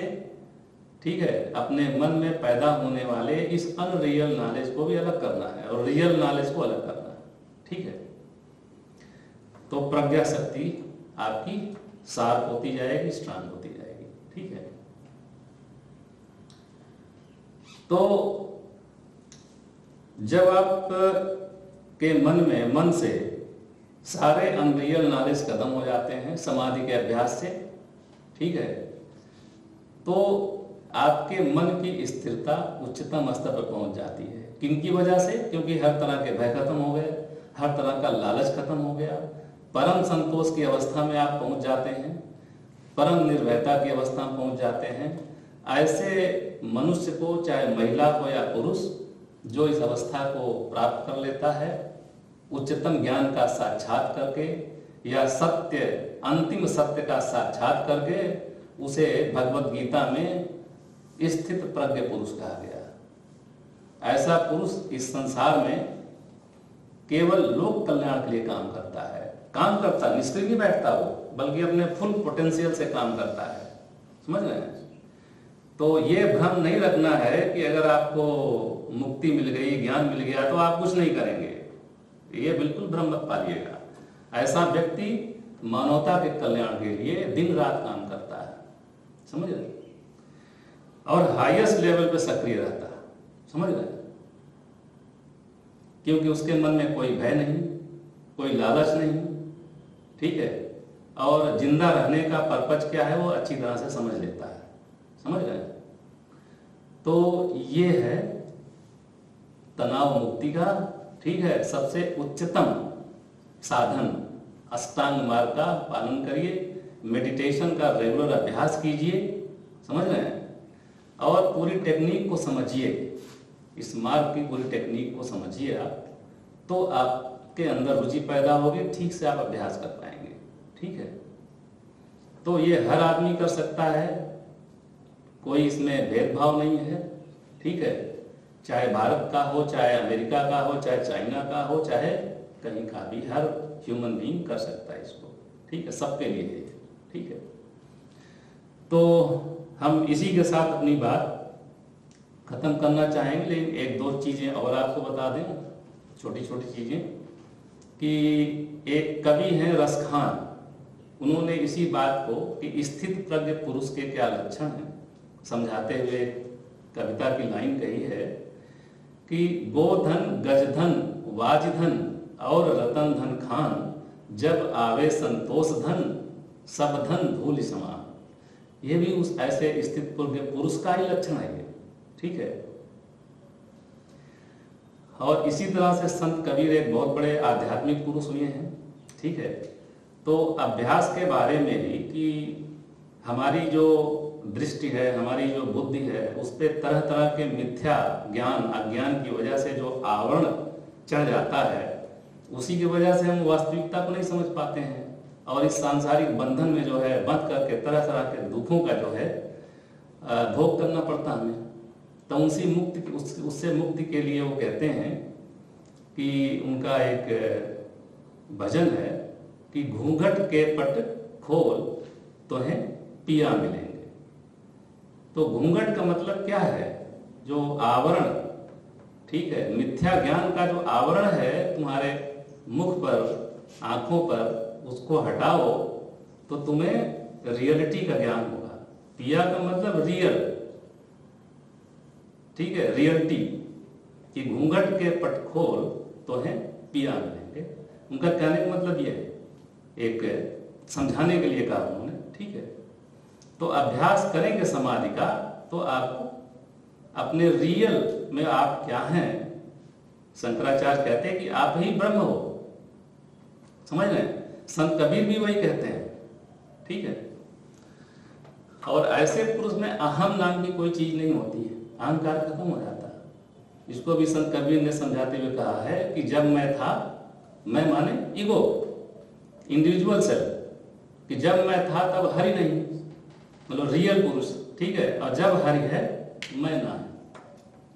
ठीक है, अपने मन में पैदा होने वाले इस अनरियल नॉलेज को भी अलग करना है और रियल नॉलेज को अलग करना है, ठीक है। तो प्रज्ञा शक्ति आपकी शार्प होती जाएगी, स्ट्रांग होती जाएगी, ठीक है। तो जब आप के मन से सारे अनरियल नॉलेज खत्म हो जाते हैं समाधि के अभ्यास से, ठीक है, तो आपके मन की स्थिरता उच्चतम स्तर पर पहुंच जाती है। किनकी वजह से? क्योंकि हर तरह के भय खत्म हो गए, हर तरह का लालच खत्म हो गया, परम संतोष की अवस्था में आप पहुंच जाते हैं, परम निर्भयता की अवस्था में पहुंच जाते हैं। ऐसे मनुष्य को, चाहे महिला हो या पुरुष, जो इस अवस्था को प्राप्त कर लेता है उच्चतम ज्ञान का साक्षात करके या सत्य, अंतिम सत्य का साक्षात करके, उसे भगवत गीता में स्थित प्रज्ञ पुरुष कहा गया। ऐसा पुरुष इस संसार में केवल लोक कल्याण के लिए काम करता है, निष्क्रिय नहीं बैठता वो, बल्कि अपने फुल पोटेंशियल से काम करता है। समझ रहे हैं? तो ये भ्रम नहीं रखना है कि अगर आपको मुक्ति मिल गई, ज्ञान मिल गया, तो आप कुछ नहीं करेंगे। ये बिल्कुल भ्रम मत पालिएगा। ऐसा व्यक्ति मानवता के कल्याण के लिए दिन रात काम करता है, समझ रहे, और हाईएस्ट लेवल पे सक्रिय रहता है, समझ रहे, क्योंकि उसके मन में कोई भय नहीं, कोई लालच नहीं, ठीक है, और जिंदा रहने का पर्पज क्या है वो अच्छी तरह से समझ लेता है, समझ रहे हैं। तो ये है तनाव मुक्ति का, ठीक है, सबसे उच्चतम साधन। अष्टांग मार्ग का पालन करिए, मेडिटेशन का रेगुलर अभ्यास कीजिए, समझ रहे हैं, और पूरी टेक्निक को समझिए, इस मार्ग की पूरी टेक्निक को समझिए आप, तो आपके अंदर रुचि पैदा होगी, ठीक से आप अभ्यास कर पाएंगे, ठीक है। तो ये हर आदमी कर सकता है, कोई इसमें भेदभाव नहीं है, ठीक है, चाहे भारत का हो, चाहे अमेरिका का हो, चाहे चाइना का हो, चाहे कहीं का भी, हर ह्यूमन बीइंग कर सकता है इसको, ठीक है, सबके लिए है, ठीक है। तो हम इसी के साथ अपनी बात खत्म करना चाहेंगे, लेकिन एक दो चीजें और आपको बता दें, छोटी छोटी चीजें, कि एक कवि हैं रसखान, उन्होंने इसी बात को कि स्थित प्रज्ञ पुरुष के क्या लक्षण हैं समझाते हुए कविता की लाइन कही है कि गोधन, गजधन, वाजधन और रतन धन खान, जब आवे संतोष धन, सब धन धूलि समान। ये भी उस ऐसे स्थित प्रज्ञ पुरुष का ही लक्षण है ये, ठीक है। और इसी तरह से संत कबीर एक बहुत बड़े आध्यात्मिक पुरुष हुए हैं, ठीक है। तो अभ्यास के बारे में भी कि हमारी जो दृष्टि है, हमारी जो बुद्धि है, उस पर तरह तरह के मिथ्या ज्ञान, अज्ञान की वजह से जो आवरण चढ़ जाता है, उसी की वजह से हम वास्तविकता को नहीं समझ पाते हैं, और इस सांसारिक बंधन में जो है बंध करके तरह तरह के दुखों का जो है भोग करना पड़ता हमें। तो उससे मुक्ति के लिए वो कहते हैं कि उनका एक भजन है कि घूंघट के पट खोल तो है पिया मिलेंगे। तो घूंघट का मतलब क्या है? जो आवरण, ठीक है, मिथ्या ज्ञान का जो आवरण है तुम्हारे मुख पर, आंखों पर, उसको हटाओ तो तुम्हें रियलिटी का ज्ञान होगा। पिया का मतलब रियल, ठीक है, रियलिटी, कि घूंघट के पट खोल तो है पिया मिलेंगे। उनका कहने का मतलब ये है, एक समझाने के लिए कहा उन्होंने, ठीक है। तो अभ्यास करेंगे समाधि का तो आपको अपने रियल में आप क्या हैं, शंकराचार्य कहते हैं कि आप ही ब्रह्म हो, समझ रहे हैं। संत कबीर भी वही कहते हैं, ठीक है। और ऐसे पुरुष में अहम नाम की कोई चीज नहीं होती है, अहंकार खत्म हो जाता है। इसको भी संत कबीर ने समझाते हुए कहा है कि जब मैं था, मैं माने ईगो, इंडिविजुअल सेल्फ, कि जब मैं था तब हरि नहीं, मतलब रियल पुरुष, ठीक है। और जब हरि है मैं ना है,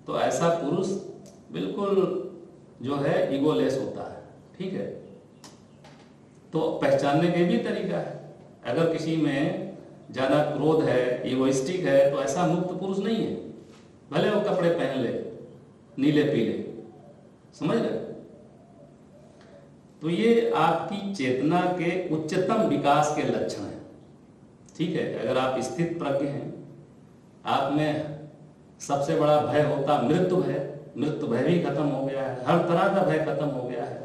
तो ऐसा पुरुष बिल्कुल जो है ईगोलेस होता है। ठीक है, तो पहचानने के भी तरीका है। अगर किसी में ज़्यादा क्रोध है, ईगोइस्टिक है, तो ऐसा मुक्त पुरुष नहीं है, भले वो कपड़े पहन ले नीले पीले, समझ रहे। तो ये आपकी चेतना के उच्चतम विकास के लक्षण हैं। ठीक है, अगर आप स्थित प्रज्ञ हैं, आप में सबसे बड़ा भय होता मृत्यु भय, मृत्यु भय भी खत्म हो गया है, हर तरह का भय खत्म हो गया है,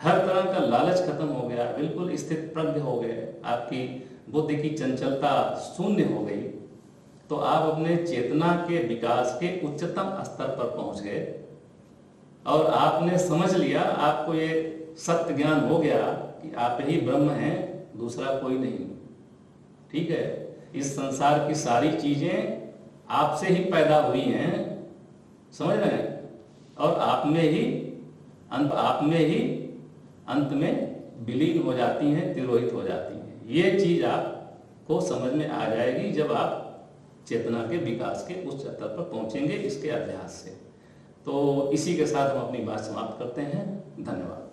हर तरह का लालच खत्म हो गया, बिल्कुल स्थित प्रज्ञ हो गए, आपकी बुद्धि की चंचलता शून्य हो गई, तो आप अपने चेतना के विकास के उच्चतम स्तर पर पहुंच गए और आपने समझ लिया, आपको ये सत्य ज्ञान हो गया कि आप ही ब्रह्म हैं, दूसरा कोई नहीं। ठीक है, इस संसार की सारी चीजें आपसे ही पैदा हुई हैं, समझ रहे हैं, और आप में ही अंत में विलीन हो जाती हैं, तिरोहित हो जाती हैं। ये चीज आपको समझ में आ जाएगी जब आप चेतना के विकास के उच्च स्तर पर पहुंचेंगे इसके अभ्यास से। तो इसी के साथ हम अपनी बात समाप्त करते हैं। धन्यवाद।